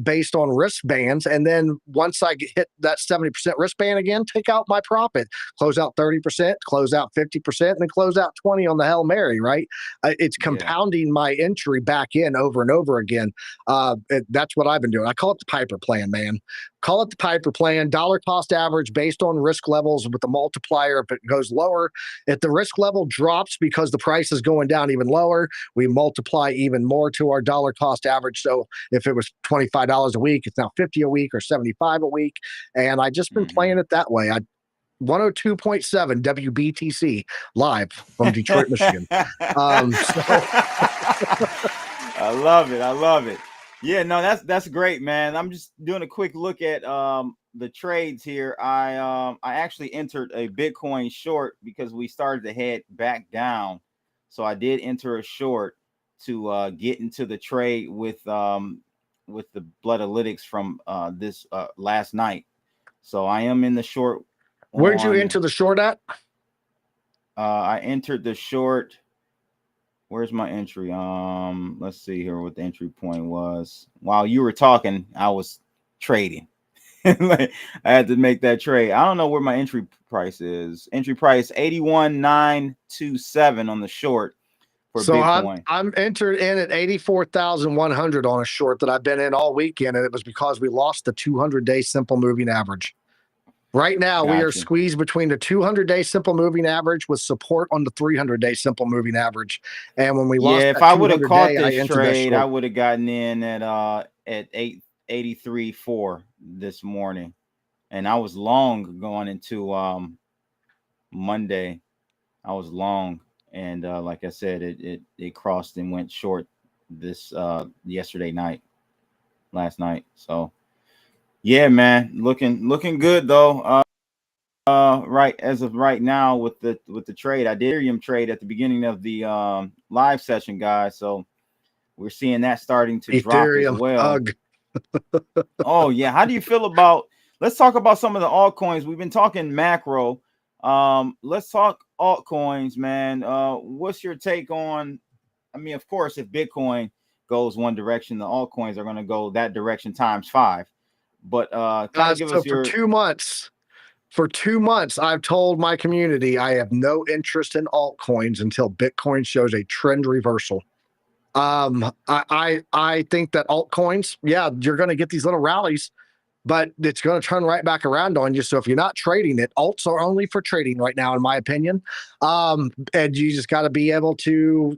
[SPEAKER 5] based on risk bands. And then once I hit that 70% risk band again, take out my profit, close out 30%, close out 50%, and then close out 20 on the 𝗪𝗟, right? It's compounding my entry back in over and over again. That's what I've been doing. I call it the Piper plan, man. Call it the Piper plan, dollar cost average based on risk levels with the multiplier. If it goes lower, if the risk level drops because the price is going down even lower, we multiply even more to our dollar cost average. So if it was $25 a week, it's now $50 a week or $75 a week. And I just been playing it that way. 102.7 WBTC live from Detroit, Michigan.
[SPEAKER 3] I love it. Yeah, no, that's great, man. I'm just doing a quick look at the trades here. I actually entered a Bitcoin short because we started to head back down. So I did enter a short to get into the trade with the Bloodalytics from this last night. So I am in the short.
[SPEAKER 5] Where'd you enter the short at?
[SPEAKER 3] I entered the short. Where's my entry? Let's see here what the entry point was. While you were talking, I was trading. I had to make that trade. I don't know where my entry price is. Entry price 81,927 on the short for Bitcoin.
[SPEAKER 5] I'm entered in at 84,100 on a short that I've been in all weekend, and it was because we lost the 200-day simple moving average. Right now, we are squeezed between the 200-day simple moving average with support on the 300-day simple moving average. And when we lost,
[SPEAKER 3] if I would have caught this trade, I would have gotten in at 83.4 this morning, and I was long going into Monday. I was long, and like I said, it crossed and went short this last night. So. Yeah, man, looking good though. Right as of right now with the trade, I did Ethereum trade at the beginning of the live session, guys. So we're seeing that starting to drop as well. Oh yeah, how do you feel about? Let's talk about some of the altcoins. We've been talking macro. Let's talk altcoins, man. What's your take on? I mean, of course, if Bitcoin goes one direction, the altcoins are going to go that direction times 5. But give us your...
[SPEAKER 5] for 2 months, I've told my community I have no interest in altcoins until Bitcoin shows a trend reversal. I think that altcoins, yeah, you're going to get these little rallies, but it's going to turn right back around on you. So if you're not trading it, alts are only for trading right now, in my opinion. And you just got to be able to,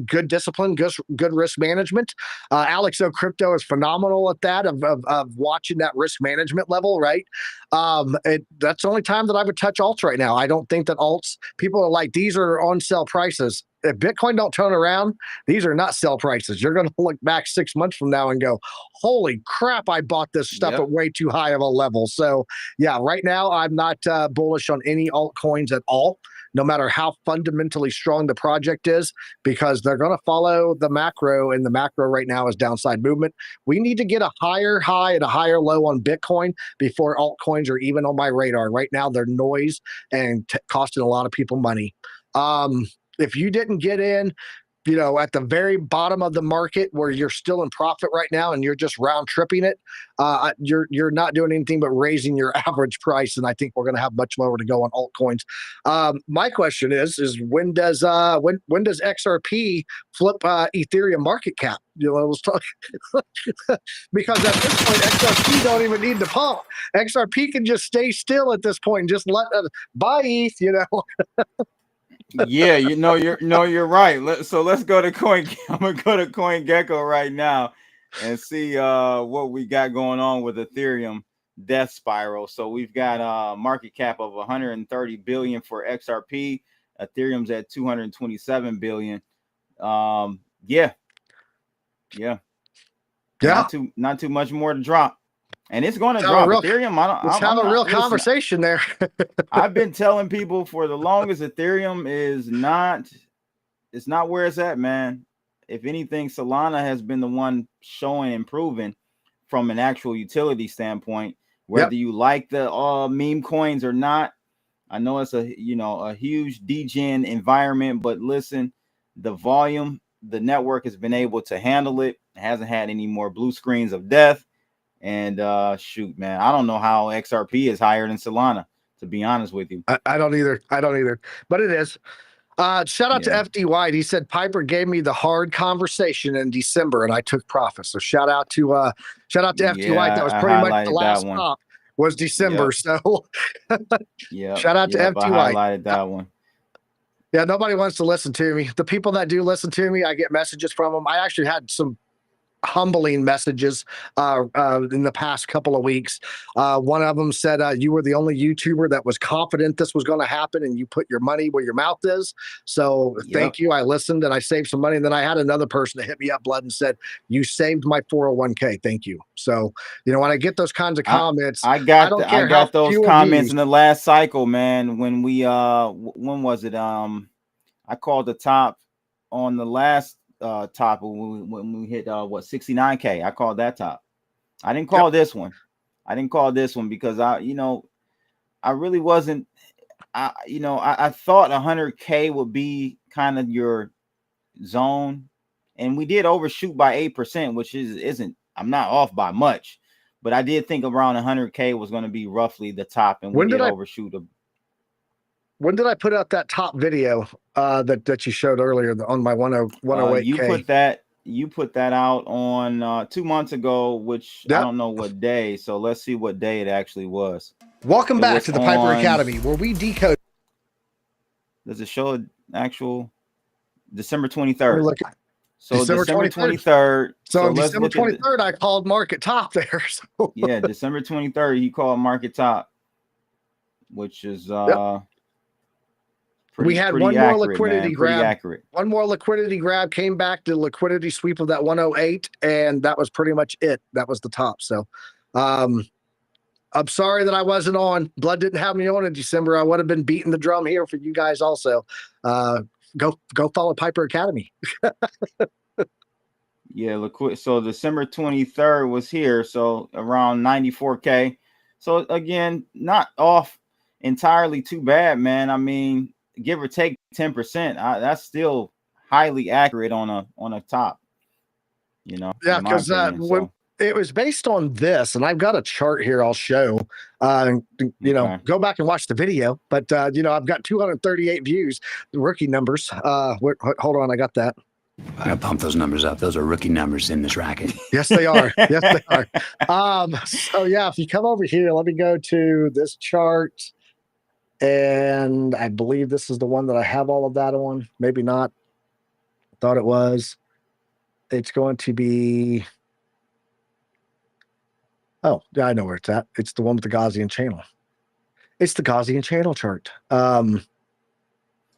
[SPEAKER 5] good discipline, good risk management. Alex O Crypto is phenomenal at that, of watching that risk management level, right? That's the only time that I would touch alts right now. I don't think that alts, people are like, these are on sale prices. If Bitcoin don't turn around, these are not sell prices. You're going to look back 6 months from now and go, holy crap, I bought this stuff at way too high of a level. So yeah, right now I'm not bullish on any altcoins at all, no matter how fundamentally strong the project is, because they're going to follow the macro, and the macro right now is downside movement. We need to get a higher high and a higher low on Bitcoin before altcoins are even on my radar. Right now, they're noise and costing a lot of people money. If you didn't get in, at the very bottom of the market where you're still in profit right now and you're just round tripping it, you're not doing anything but raising your average price. And I think we're going to have much lower to go on altcoins. My question is when does XRP flip Ethereum market cap? Let's talk because at this point XRP don't even need to pump. XRP can just stay still at this point and just let buy ETH.
[SPEAKER 3] Yeah, you're right. So let's go to Coin. I'm gonna go to CoinGecko right now and see what we got going on with Ethereum death spiral. So we've got market cap of 130 billion for XRP. Ethereum's at 227 billion. Yeah. Not too much more to drop. And it's going to drop. Ethereum,
[SPEAKER 5] let's have a real conversation there.
[SPEAKER 3] I've been telling people for the longest, Ethereum is not where it's at, man. If anything, Solana has been the one showing improving from an actual utility standpoint. Whether you like the meme coins or not, I know it's a huge degen environment, but listen, the volume, the network has been able to handle it. It hasn't had any more blue screens of death. And shoot, man, I don't know how XRP is higher than Solana, to be honest with you.
[SPEAKER 5] I don't either. But it is. Shout out to FD White. He said Piper gave me the hard conversation in December and I took profit. So shout out to FD White. That was pretty much the last pop was December. So shout out to FD White.
[SPEAKER 3] I highlighted that one.
[SPEAKER 5] Yeah, nobody wants to listen to me. The people that do listen to me, I get messages from them. I actually had some humbling messages in the past couple of weeks. One of them said you were the only YouTuber that was confident this was going to happen and you put your money where your mouth is. So thank you. I listened and I saved some money. And then I had another person that hit me up, Blood, and said, you saved my 401k. Thank you. So, when I get those kinds of comments,
[SPEAKER 3] I got those comments in the last cycle, man. When we when was it? I called the top on the last top when we hit 69k. I called that top. I didn't call this one. Because I really wasn't. I thought 100k would be kind of your zone, and we did overshoot by 8%, which isn't. I'm not off by much, but I did think around 100k was going to be roughly the top, and we did overshoot.
[SPEAKER 5] When did I put out that top video that you showed earlier on my 108K?
[SPEAKER 3] You put that out on 2 months ago, which I don't know what day. So let's see what day it actually was.
[SPEAKER 5] Welcome back to the Piper Academy, where we decode.
[SPEAKER 3] Does it show actual December 23rd? So
[SPEAKER 5] December 23rd. So on December 23rd, I called market top there. So.
[SPEAKER 3] Yeah, December 23rd, he called market top, which is
[SPEAKER 5] we had one more liquidity grab. One more liquidity grab, came back to liquidity sweep of that 108, and that was pretty much it. That was the top. So I'm sorry that I wasn't on. Blood didn't have me on in December. I would have been beating the drum here for you guys also. Go follow Piper Academy.
[SPEAKER 3] Yeah, so December 23rd was here, so around 94k. So again, not off entirely too bad, man. I mean, give or take 10%, that's still highly accurate on a top,
[SPEAKER 5] Yeah, because it was based on this, and I've got a chart here I'll show. Go back and watch the video. But I've got 238 views, the rookie numbers. Hold on, I got that.
[SPEAKER 6] I gotta pump those numbers up. Those are rookie numbers in this racket.
[SPEAKER 5] Yes, they are. Yes, they are. So yeah, if you come over here, let me go to this chart. And I believe this is the one that I have all of that on. Maybe not. Thought it was. It's going to be. Oh, yeah, I know where it's at. It's the one with the Gaussian channel. It's the Gaussian channel chart.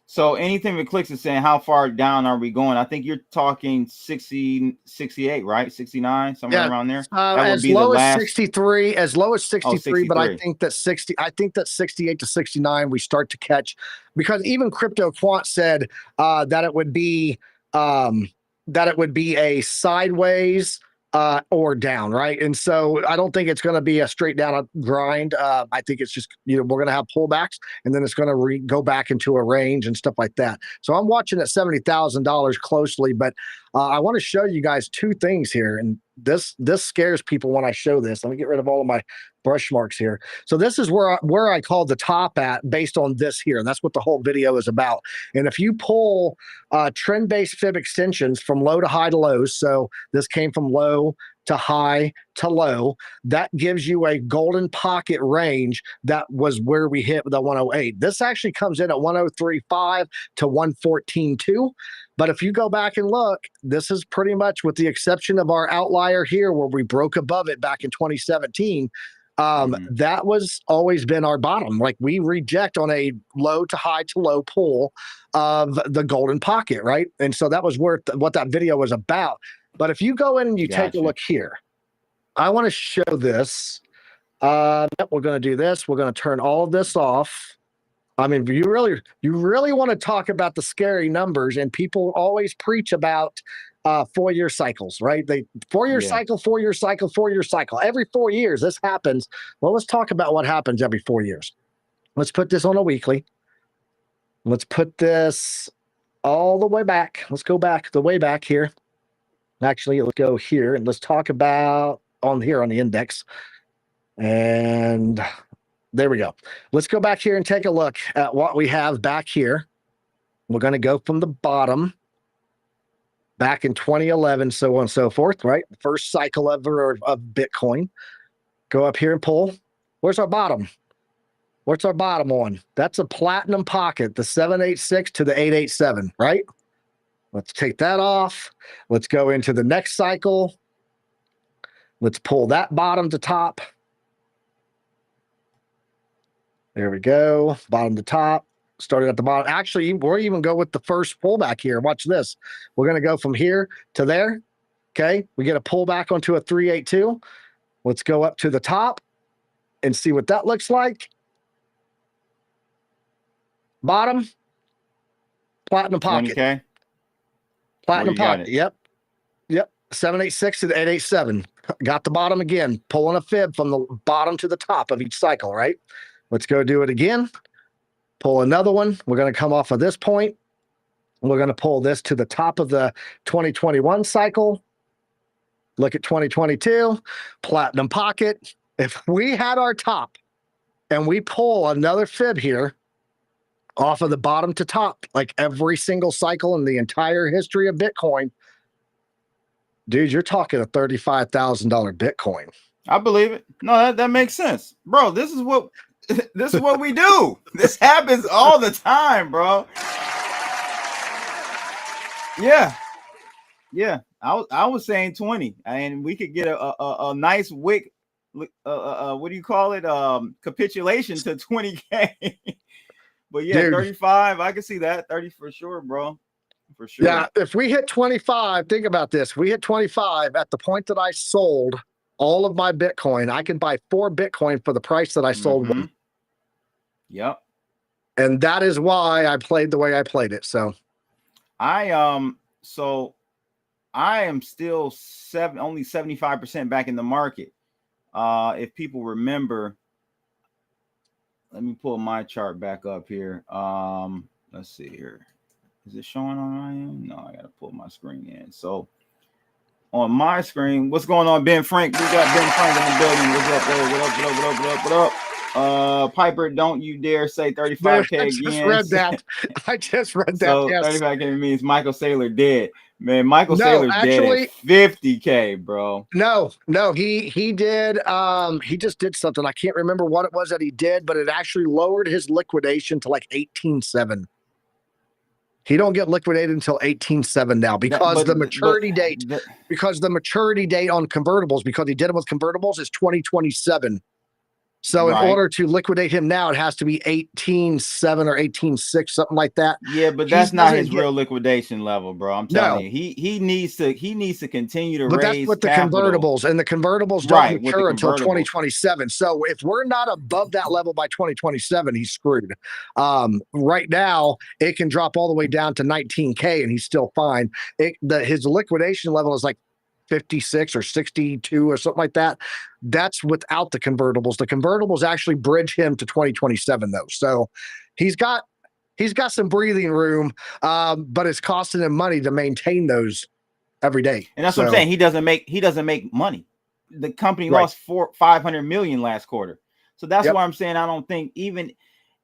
[SPEAKER 3] So anything that clicks is saying how far down are we going? I think you're talking 60, 68, right? 69, somewhere around there. That would
[SPEAKER 5] as
[SPEAKER 3] be
[SPEAKER 5] low
[SPEAKER 3] the
[SPEAKER 5] as
[SPEAKER 3] last
[SPEAKER 5] 63, as low as 63, but I
[SPEAKER 3] 63.
[SPEAKER 5] think that 68 to 69 we start to catch, because even 𝗙𝗘𝗘𝗫 said that it would be a sideways or down, right? And so I don't think it's going to be a straight down grind. I think it's just, we're going to have pullbacks, and then it's going to go back into a range and stuff like that. So I'm watching at $70,000 closely, but I want to show you guys two things here. And this scares people when I show this. Let me get rid of all of my brush marks here. So this is where I called the top at based on this here. And that's what the whole video is about. And if you pull trend-based fib extensions from low to high to low, so this came from low to high to low, that gives you a golden pocket range. That was where we hit the 108. This actually comes in at 103.5 to 114.2. But if you go back and look, this is pretty much, with the exception of our outlier here where we broke above it back in 2017, that was always been our bottom. Like, we reject on a low to high to low pull of the golden pocket, right? And so that was what that video was about. But if you go in and you take a look here, I want to show this. We're going to do this. We're going to turn all of this off. I mean, you really want to talk about the scary numbers, and people always preach about 4-year cycles, right? They 4-year cycle, 4-year cycle, 4-year cycle. Every 4 years this happens. Well, let's talk about what happens every 4 years. Let's put this on a weekly. Let's put this all the way back. Let's go back the way back here. Actually, let's go here and let's talk about on the index. And there we go. Let's go back here and take a look at what we have back here. We're going to go from the bottom back in 2011, so on and so forth, right? The first cycle ever of Bitcoin. Go up here and pull. Where's our bottom? What's our bottom on? That's a platinum pocket, the 786 to the 887, right? Let's take that off. Let's go into the next cycle. Let's pull that bottom to top. There we go. Bottom to top. Started at the bottom. Actually, we're even go with the first pullback here. Watch this. We're going to go from here to there. Okay. We get a pullback onto a 382. Let's go up to the top and see what that looks like. Bottom. Platinum pocket.
[SPEAKER 3] 20K.
[SPEAKER 5] Platinum pocket. Yep. 786 to the 887. Got the bottom again. Pulling a fib from the bottom to the top of each cycle, right? Let's go do it again. Pull another one. We're going to come off of this point. We're going to pull this to the top of the 2021 cycle. Look at 2022. Platinum pocket. If we had our top and we pull another fib here off of the bottom to top, like every single cycle in the entire history of Bitcoin, dude, you're talking a $35,000 Bitcoin.
[SPEAKER 3] I believe it. No, that makes sense, bro. This is what we do. This happens all the time, bro. Yeah. I was saying 20, and we could get a nice wick. What do you call it? Capitulation to 20K. But yeah, dude, 35. I can see that. 30 for sure, bro. For sure.
[SPEAKER 5] Yeah, if we hit 25, think about this. We hit 25 at the point that I sold all of my Bitcoin. I can buy 4 Bitcoin for the price that I sold one.
[SPEAKER 3] Yep.
[SPEAKER 5] And that is why I played the way I played it. So
[SPEAKER 3] I am still only 75% back in the market. If people remember, let me pull my chart back up here. Let's see here. Is it showing on my end? No, I gotta pull my screen in. So on my screen, what's going on, Ben Frank? We got Ben Frank in the building. What's up? Piper, don't you dare say 35K again.
[SPEAKER 5] I just read that.
[SPEAKER 3] So
[SPEAKER 5] yes.
[SPEAKER 3] 35K means Michael Saylor dead. Man, Michael
[SPEAKER 5] No,
[SPEAKER 3] Saylor's
[SPEAKER 5] actually-
[SPEAKER 3] dead at 50K, bro.
[SPEAKER 5] No, he did he just did something. I can't remember what it was that he did, but it actually lowered his liquidation to like 18.7. He don't get liquidated until 18.7 now because the maturity date on convertibles, because he did it with convertibles, is 2027. So in order to liquidate him now, it has to be 18.7 or 18.6, something like that.
[SPEAKER 3] Yeah, but that's not his real liquidation level, bro. I'm telling you, he needs to continue to raise.
[SPEAKER 5] But that's with the
[SPEAKER 3] capital.
[SPEAKER 5] convertibles, and the convertibles don't mature until 2027. So if we're not above that level by 2027, he's screwed. Right now, it can drop all the way down to 19K, and he's still fine. His liquidation level is like 56 or 62 or something like that. That's without the convertibles. The convertibles actually bridge him to 2027 though. So he's got some breathing room, but it's costing him money to maintain those every day.
[SPEAKER 3] And that's what I'm saying. He doesn't make money. The company lost $500 million last quarter. So that's why I'm saying I don't think even,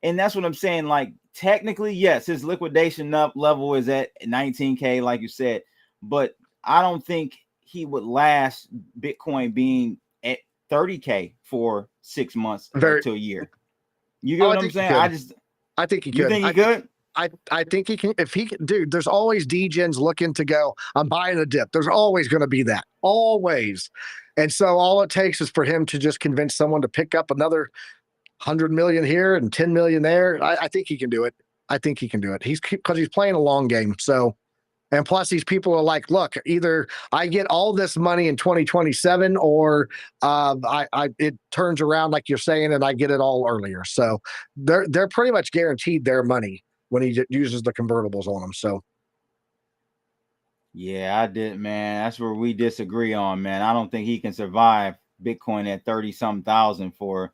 [SPEAKER 3] and that's what I'm saying. Like technically, yes, his liquidation up level is at 19K, like you said, but I don't think he would last Bitcoin being at 30K for 6 months to a year. You get what I'm saying?
[SPEAKER 5] I think he could.
[SPEAKER 3] You think he could?
[SPEAKER 5] I think he can. If he can, dude, there's always degens looking to go, I'm buying a dip. There's always going to be that. Always. And so all it takes is for him to just convince someone to pick up another 100 million here and 10 million there. I think he can do it. I think he can do it. Because he's playing a long game. So, and plus these people are like, look, either I get all this money in 2027 or it turns around like you're saying and I get it all earlier. So they're pretty much guaranteed their money when he uses the convertibles on them. So
[SPEAKER 3] yeah, I did, man. That's where we disagree on, man. I don't think he can survive Bitcoin at 30-something thousand for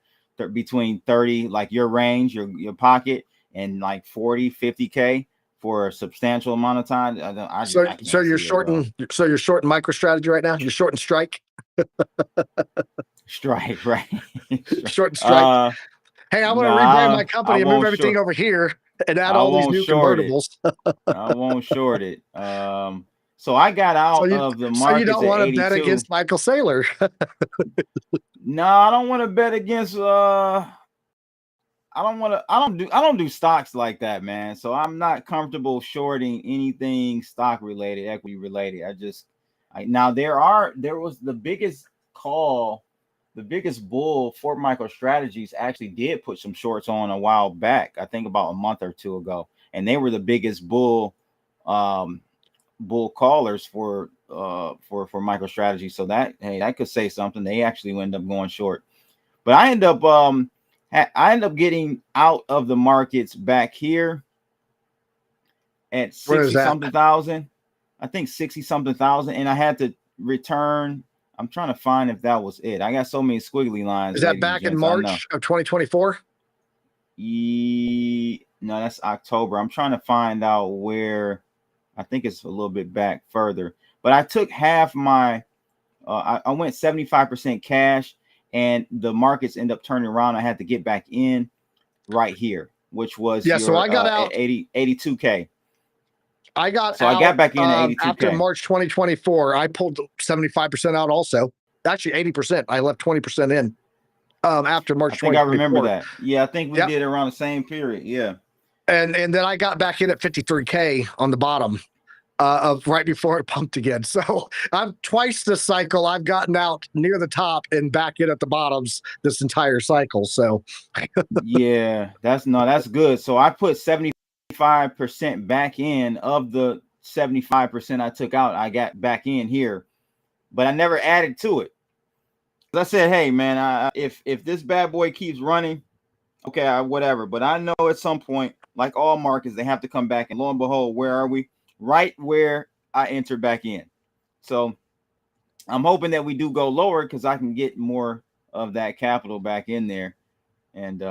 [SPEAKER 3] between 30, like your range, your pocket, and like 40, 50K. For a substantial amount of time.
[SPEAKER 5] So you're shorting MicroStrategy right now? You're shorting Strike?
[SPEAKER 3] Strike, right?
[SPEAKER 5] Short Strike. Hey, I want to rebrand my company and move everything over here and add all these new convertibles.
[SPEAKER 3] I won't short it. So I got out of the market. So you don't want to bet against
[SPEAKER 5] Michael Saylor?
[SPEAKER 3] No, I don't want to bet against I don't do stocks like that, man. So I'm not comfortable shorting anything stock related, equity related. Now there was the biggest call, the biggest bull for MicroStrategies actually did put some shorts on a while back. I think about a month or two ago, and they were the biggest bull callers for MicroStrategy. So that could say something. They actually end up going short, but I end up getting out of the markets back here at 60-something thousand. I think 60-something thousand, and I had to return. I'm trying to find if that was it. I got so many squiggly lines.
[SPEAKER 5] Is that back in March of 2024?
[SPEAKER 3] No, that's October. I'm trying to find out where. I think it's a little bit back further. But I took half my. I went 75% cash. And the markets end up turning around. I had to get back in right here, which was
[SPEAKER 5] so I got out
[SPEAKER 3] at 82K.
[SPEAKER 5] I got
[SPEAKER 3] I got back in at 82K
[SPEAKER 5] after March 2024. I pulled 75% out also. Actually 80%. I left 20% in after March. I think I
[SPEAKER 3] remember that. Yeah, I think we did around the same period. Yeah.
[SPEAKER 5] And then I got back in at 53K on the bottom. Of right before it pumped again. So I'm twice this cycle. I've gotten out near the top and back in at the bottoms this entire cycle. So
[SPEAKER 3] yeah, that's good. So I put 75% back in of the 75% I took out. I got back in here, but I never added to it. I said, hey man, if this bad boy keeps running, okay, whatever. But I know at some point, like all markets, they have to come back. And lo and behold, where are we? Right where I entered back in. So I'm hoping that we do go lower because I can get more of that capital back in there. And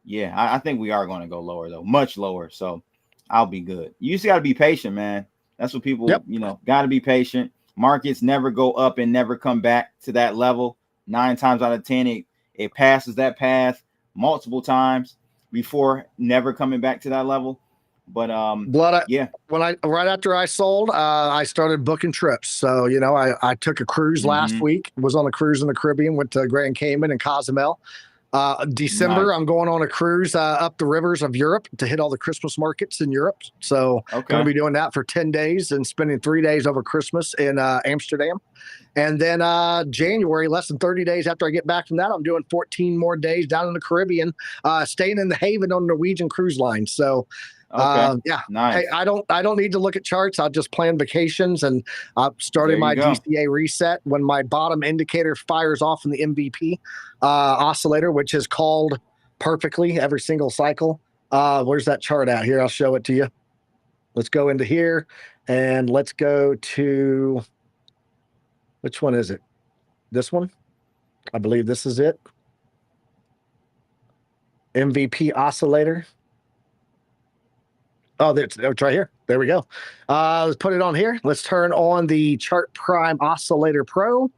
[SPEAKER 3] yeah, I think we are going to go lower though, much lower. So I'll be good. You just got to be patient, man. That's what people, got to be patient. Markets never go up and never come back to that level. 9 times out of 10, it passes that path multiple times before never coming back to that level. But
[SPEAKER 5] Blood,
[SPEAKER 3] yeah,
[SPEAKER 5] right after I sold, I started booking trips. So, you know, I took a cruise last week, was on a cruise in the Caribbean, went to Grand Cayman and Cozumel. December,
[SPEAKER 3] Nice.
[SPEAKER 5] I'm going on a cruise up the rivers of Europe to hit all the Christmas markets in Europe. So going to be doing that for 10 days and spending 3 days over Christmas in Amsterdam. And then January, less than 30 days after I get back from that, I'm doing 14 more days down in the Caribbean, staying in the Haven on Norwegian Cruise Line. So yeah,
[SPEAKER 3] nice.
[SPEAKER 5] hey, I don't need to look at charts. I'll just plan vacations, and I'm starting my DCA reset when my bottom indicator fires off in the MVP oscillator, which is called perfectly every single cycle. Where's that chart at? Here, I'll show it to you. Let's go into here and let's go to, which one is it? This one? I believe this is it. MVP oscillator. Oh, it's right here. There we go. Let's put it on here. Let's turn on the Chart Prime Oscillator Pro,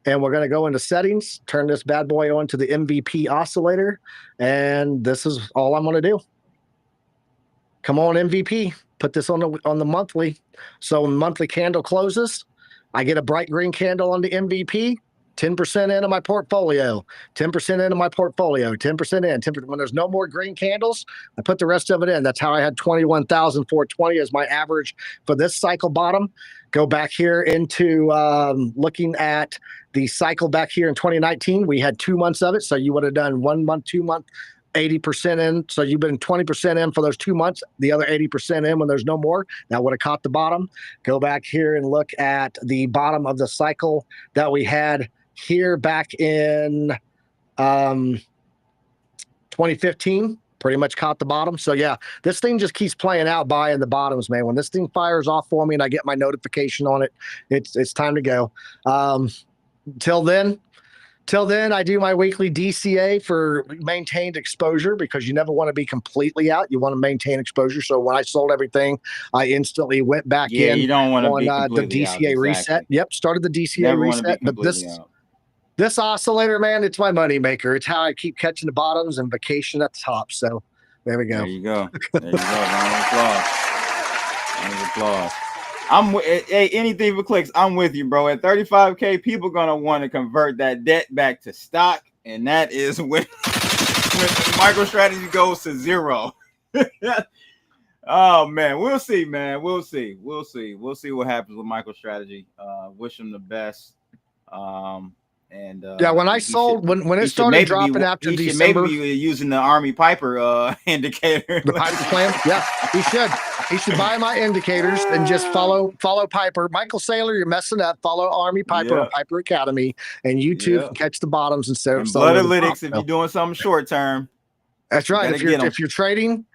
[SPEAKER 5] and we're going to go into settings, turn this bad boy on to the MVP oscillator, and this is all I'm going to do. Come on, MVP. Put this on the monthly. So when the monthly candle closes, I get a bright green candle on the MVP. 10% into my portfolio, 10% into my portfolio, 10% in, 10%. When there's no more green candles, I put the rest of it in. That's how I had 21,420 as my average for this cycle bottom. Go back here into looking at the cycle back here in 2019. We had 2 months of it. So you would have done 1 month, 2 month, 80% in. So you've been 20% in for those 2 months, the other 80% in when there's no more. That would have caught the bottom. Go back here and look at the bottom of the cycle that we had here back in 2015, pretty much caught the bottom. So yeah, this thing just keeps playing out buying the bottoms, man. When this thing fires off for me and I get my notification on it, it's time to go. Till then, I do my weekly DCA for maintained exposure, because you never want to be completely out. You want to maintain exposure. So when I sold everything, I instantly went back in.
[SPEAKER 3] Yeah, you don't want to be
[SPEAKER 5] the DCA reset. Yep, started the DCA reset. But this oscillator, man, it's my money maker. It's how I keep catching the bottoms and vacation at the top. So there we go.
[SPEAKER 3] There you go. There you go. Round of applause. Round of applause. Hey, anything for clicks. I'm with you, bro. At 35K, people gonna want to convert that debt back to stock, and that is when MicroStrategy goes to zero. Oh man, we'll see, man. We'll see what happens with MicroStrategy. Wish them the best. And
[SPEAKER 5] yeah, when I sold, when it started dropping after December,
[SPEAKER 3] maybe be using the Army Piper indicator.
[SPEAKER 5] The Piper plan, yeah, he should. He should buy my indicators and just follow Piper. Michael Saylor, you're messing up. Follow Army Piper or Piper Academy, and you too can catch the bottoms instead of
[SPEAKER 3] Bloodalytics. If you're doing something short term.
[SPEAKER 5] That's right. If you're trading,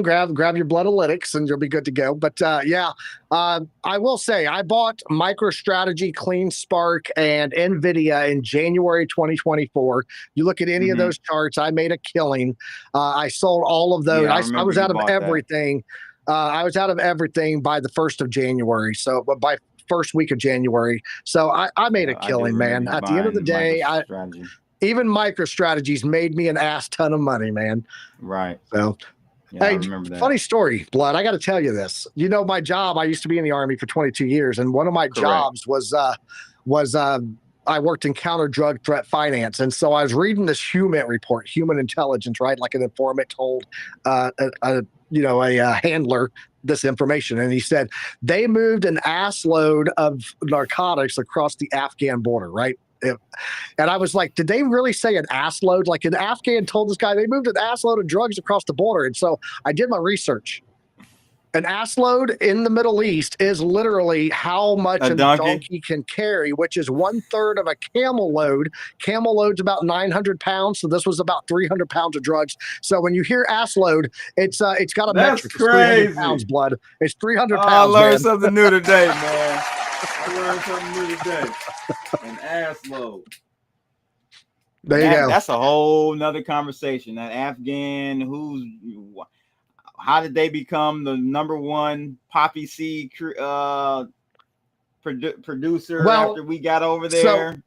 [SPEAKER 5] grab your Bloodalytics and you'll be good to go. But yeah, I will say I bought MicroStrategy, CleanSpark, and NVIDIA in January 2024. You look at any of those charts, I made a killing. I sold all of those.
[SPEAKER 3] Yeah,
[SPEAKER 5] I was out of everything. I was out of everything by the 1st of January. So by first week of January. So I made a killing, man. At the end of the day, even MicroStrategy's made me an ass ton of money, man.
[SPEAKER 3] Right.
[SPEAKER 5] So,
[SPEAKER 3] yeah,
[SPEAKER 5] hey,
[SPEAKER 3] I remember that.
[SPEAKER 5] Funny story, Blood. I got to tell you this. You know, my job, I used to be in the Army for 22 years. And one of my jobs was I worked in counter drug threat finance. And so I was reading this HUMINT report, human intelligence, right? Like an informant told a handler this information. And he said, they moved an ass load of narcotics across the Afghan border, right? And I was like, did they really say an ass load? Like an Afghan told this guy they moved an ass load of drugs across the border. And so I did my research. An ass load in the Middle East is literally how much a donkey can carry, which is 1/3 of a camel load. Camel load's about 900 pounds. So this was about 300 pounds of drugs. So when you hear ass load, it's got a metric. It's 300 pounds, Blood. It's 300 pounds.
[SPEAKER 3] I learned something new today, man. An ass load.
[SPEAKER 5] There you go.
[SPEAKER 3] That's a whole nother conversation. That Afghan, how did they become the #1 poppy seed producer after we got over there?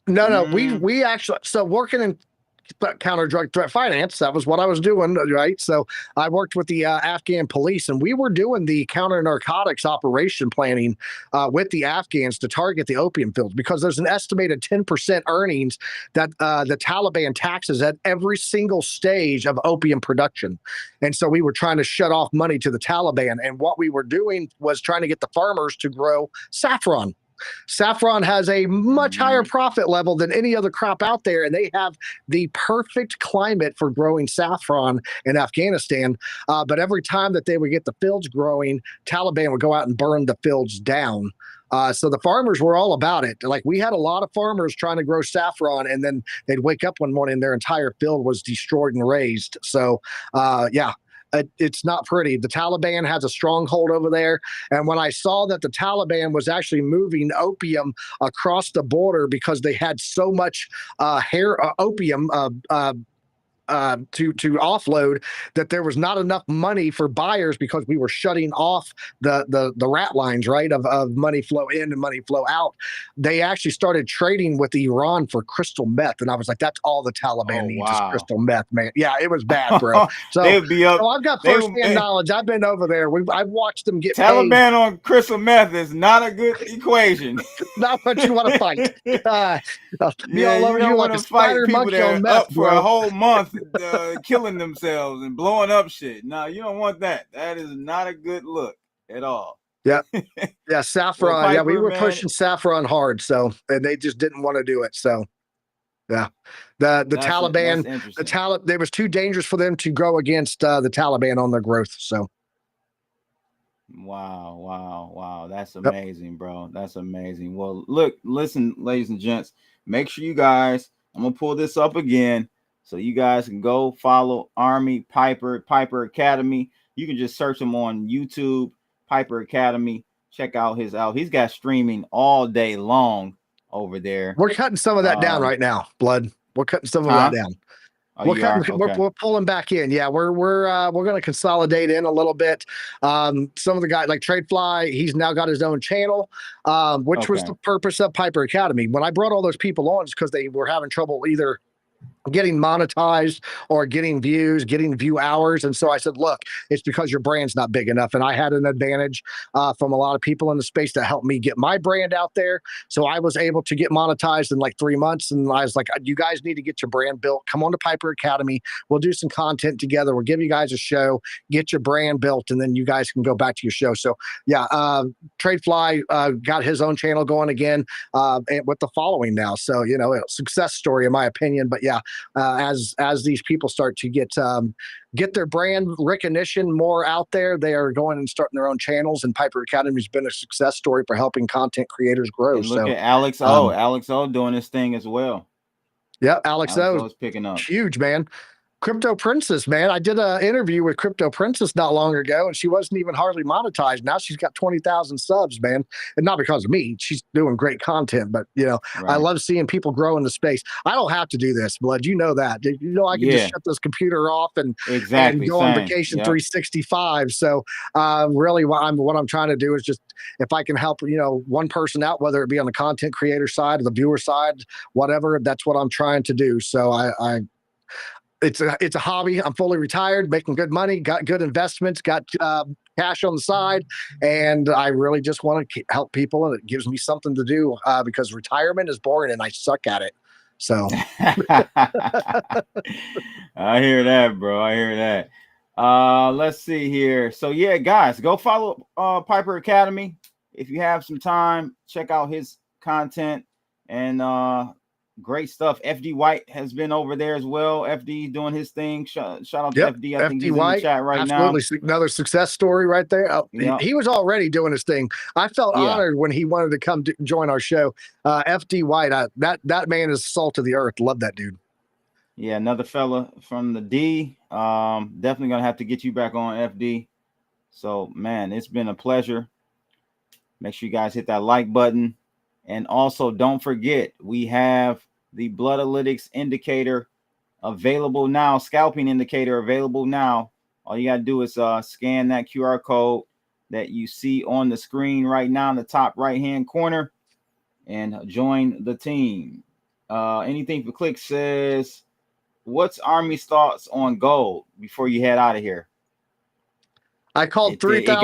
[SPEAKER 5] No, we actually, so working in counter drug threat finance. That was what I was doing, right? So I worked with the Afghan police, and we were doing the counter narcotics operation planning with the Afghans to target the opium fields, because there's an estimated 10% earnings that the Taliban taxes at every single stage of opium production. And so we were trying to shut off money to the Taliban. And what we were doing was trying to get the farmers to grow saffron. Saffron has a much higher profit level than any other crop out there, and they have the perfect climate for growing saffron in Afghanistan. But every time that they would get the fields growing, Taliban would go out and burn the fields down. So the farmers were all about it. Like, we had a lot of farmers trying to grow saffron, and then they'd wake up one morning and their entire field was destroyed and razed. So, yeah. It's not pretty. The Taliban has a stronghold over there. And when I saw that the Taliban was actually moving opium across the border because they had so much opium to offload, that there was not enough money for buyers because we were shutting off the rat lines, right, of money flow in and money flow out. They actually started trading with Iran for crystal meth, and I was like, that's all the Taliban needs is crystal meth, man. Yeah, it was bad, bro. So, so I've got firsthand knowledge. I've been over there. I've watched them get
[SPEAKER 3] Taliban
[SPEAKER 5] paid.
[SPEAKER 3] on crystal meth is not a good equation.
[SPEAKER 5] Not what you want to fight.
[SPEAKER 3] Yeah,
[SPEAKER 5] all over
[SPEAKER 3] you don't
[SPEAKER 5] you
[SPEAKER 3] want
[SPEAKER 5] like
[SPEAKER 3] to
[SPEAKER 5] a
[SPEAKER 3] fight
[SPEAKER 5] spider
[SPEAKER 3] people
[SPEAKER 5] monkey
[SPEAKER 3] that
[SPEAKER 5] on
[SPEAKER 3] are
[SPEAKER 5] meth,
[SPEAKER 3] up for
[SPEAKER 5] bro.
[SPEAKER 3] a whole month killing themselves and blowing up shit. No, you don't want that. That is not a good look at all.
[SPEAKER 5] Yeah. Yeah, saffron.
[SPEAKER 3] Well, Piper,
[SPEAKER 5] we were
[SPEAKER 3] man,
[SPEAKER 5] pushing saffron hard, so, and they just didn't want to do it. So, yeah, the Taliban, it was too dangerous for them to go against the Taliban on their growth. So,
[SPEAKER 3] wow, that's amazing, bro. That's amazing. Well, look, listen, ladies and gents, make sure you guys, I'm gonna pull this up again so you guys can go follow Army Piper Academy. You can just search him on YouTube, Piper Academy. Check out he's got streaming all day long over there.
[SPEAKER 5] We're cutting some of that down right now, Blood. We're cutting some of that down. We're pulling back in. Yeah, we're going to consolidate in a little bit. Some of the guys like Tradefly, he's now got his own channel, which was the purpose of Piper Academy. When I brought all those people on, it's because they were having trouble either getting monetized or getting views, getting view hours. And so I said, look, it's because your brand's not big enough. And I had an advantage from a lot of people in the space that helped me get my brand out there. So I was able to get monetized in like 3 months. And I was like, you guys need to get your brand built. Come on to Piper Academy. We'll do some content together. We'll give you guys a show, get your brand built, and then you guys can go back to your show. So yeah, Tradefly got his own channel going again with the following now. So, you know, a success story in my opinion. But yeah, as these people start to get their brand recognition more out there, they are going and starting their own channels. And Piper Academy has been a success story for helping content creators grow.
[SPEAKER 3] And look at Alex O doing his thing as well.
[SPEAKER 5] Yeah, Alex O
[SPEAKER 3] is picking up.
[SPEAKER 5] Huge, man. Crypto Princess, man. I did an interview with Crypto Princess not long ago, and she wasn't even hardly monetized. Now she's got 20,000 subs, man. And not because of me. She's doing great content, but you know, I love seeing people grow in the space. I don't have to do this, Blood. You know that. You know, I can just shut this computer off and go on vacation 365. So really what I'm trying to do is just, if I can help, you know, one person out, whether it be on the content creator side or the viewer side, whatever, that's what I'm trying to do. So it's a hobby. I'm fully retired, making good money, got good investments, got cash on the side, and I really just want to help people, and it gives me something to do because retirement is boring and I suck at it. So
[SPEAKER 3] I hear that, bro. I hear that. Let's see here. So yeah, guys, go follow Piper Academy. If you have some time, check out his content and great stuff. FD White has been over there as well. FD doing his thing. Shout out to FD. I think he's in the chat right now.
[SPEAKER 5] Absolutely, another success story right there. He was already doing his thing. I felt honored when he wanted to come join our show. FD White, that man is salt of the earth. Love that dude.
[SPEAKER 3] Yeah, another fella from the D. Definitely gonna have to get you back on, FD. So man, it's been a pleasure. Make sure you guys hit that like button. And also, don't forget, we have the Bloodalytics indicator available now, scalping indicator available now. All you got to do is scan that QR code that you see on the screen right now in the top right-hand corner and join the team. Anything for Click says, what's Army's thoughts on gold before you head out of here?
[SPEAKER 5] I called
[SPEAKER 3] It
[SPEAKER 5] $3,000.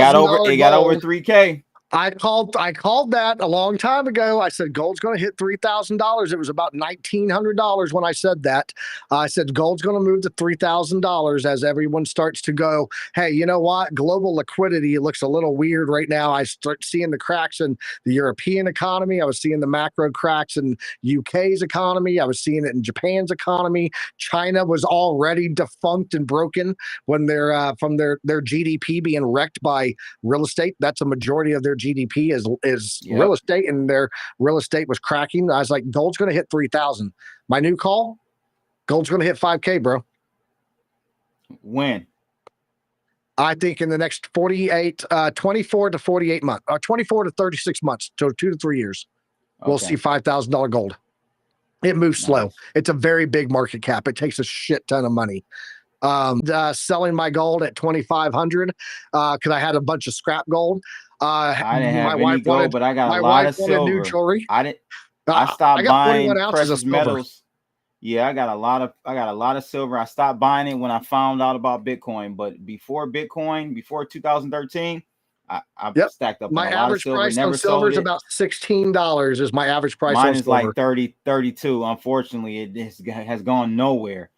[SPEAKER 3] got over 3K.
[SPEAKER 5] I called that a long time ago. I said gold's going to hit $3,000. It was about $1,900 when I said that. I said gold's going to move to $3,000 as everyone starts to go, hey, you know what? Global liquidity looks a little weird right now. I start seeing the cracks in the European economy. I was seeing the macro cracks in UK's economy. I was seeing it in Japan's economy. China was already defunct and broken when they're from their GDP being wrecked by real estate. That's a majority of their GDP is real estate, and their real estate was cracking. I was like, gold's going to hit 3,000. My new call, gold's going to hit 5K, bro.
[SPEAKER 3] When?
[SPEAKER 5] I think in the next 24 to 48 months, or 24 to 36 months, so 2 to 3 years, we'll see $5,000 gold. It moves slow. It's a very big market cap. It takes a shit ton of money. Selling my gold at 2,500 because I had a bunch of scrap gold.
[SPEAKER 3] I didn't have any gold, but I got a lot of silver.
[SPEAKER 5] New jewelry.
[SPEAKER 3] I stopped buying precious metals.
[SPEAKER 5] Yeah,
[SPEAKER 3] I got a lot of silver. I stopped buying it when I found out about Bitcoin. But before Bitcoin, before 2013, I stacked up
[SPEAKER 5] my
[SPEAKER 3] a lot
[SPEAKER 5] average
[SPEAKER 3] of silver.
[SPEAKER 5] price
[SPEAKER 3] Never
[SPEAKER 5] on silver is
[SPEAKER 3] sold it.
[SPEAKER 5] about $16 is my average price.
[SPEAKER 3] Mine
[SPEAKER 5] on
[SPEAKER 3] is
[SPEAKER 5] silver.
[SPEAKER 3] like 30, 32. Unfortunately, it has gone nowhere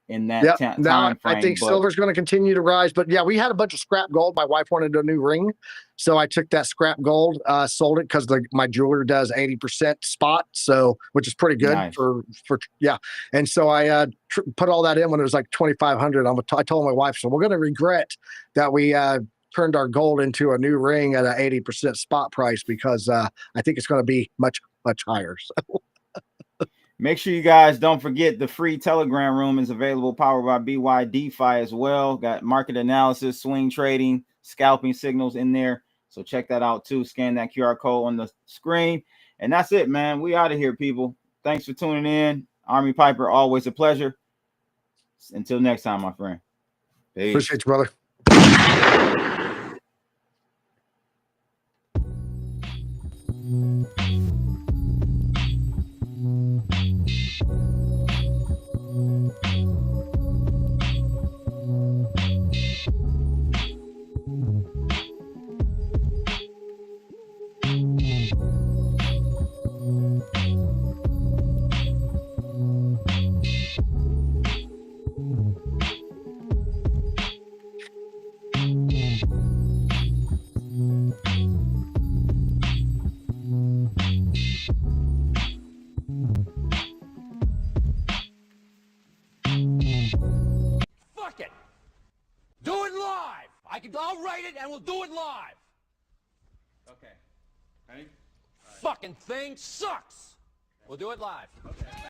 [SPEAKER 3] in that time frame.
[SPEAKER 5] I think silver's going to continue to rise, but yeah, we had a bunch of scrap gold. My wife wanted a new ring, so I took that scrap gold, sold it because my jeweler does 80% spot, so which is pretty good for And so I put all that in when it was like 2,500. I told my wife, so we're going to regret that we turned our gold into a new ring at an 80% spot price because I think it's going to be much higher. So.
[SPEAKER 3] Make sure you guys don't forget the free Telegram room is available, powered by BY as well. Got market analysis, swing trading, scalping signals in there. So check that out too. Scan that QR code on the screen. And that's it, man. We out of here, people. Thanks for tuning in. Army Piper, always a pleasure. Until next time, my friend. Peace.
[SPEAKER 5] Appreciate you, brother.
[SPEAKER 1] Fuck it. Do it live. I'll write it and we'll do it live.
[SPEAKER 2] Okay. Ready?
[SPEAKER 1] Fucking thing sucks. We'll do it live.
[SPEAKER 2] Okay.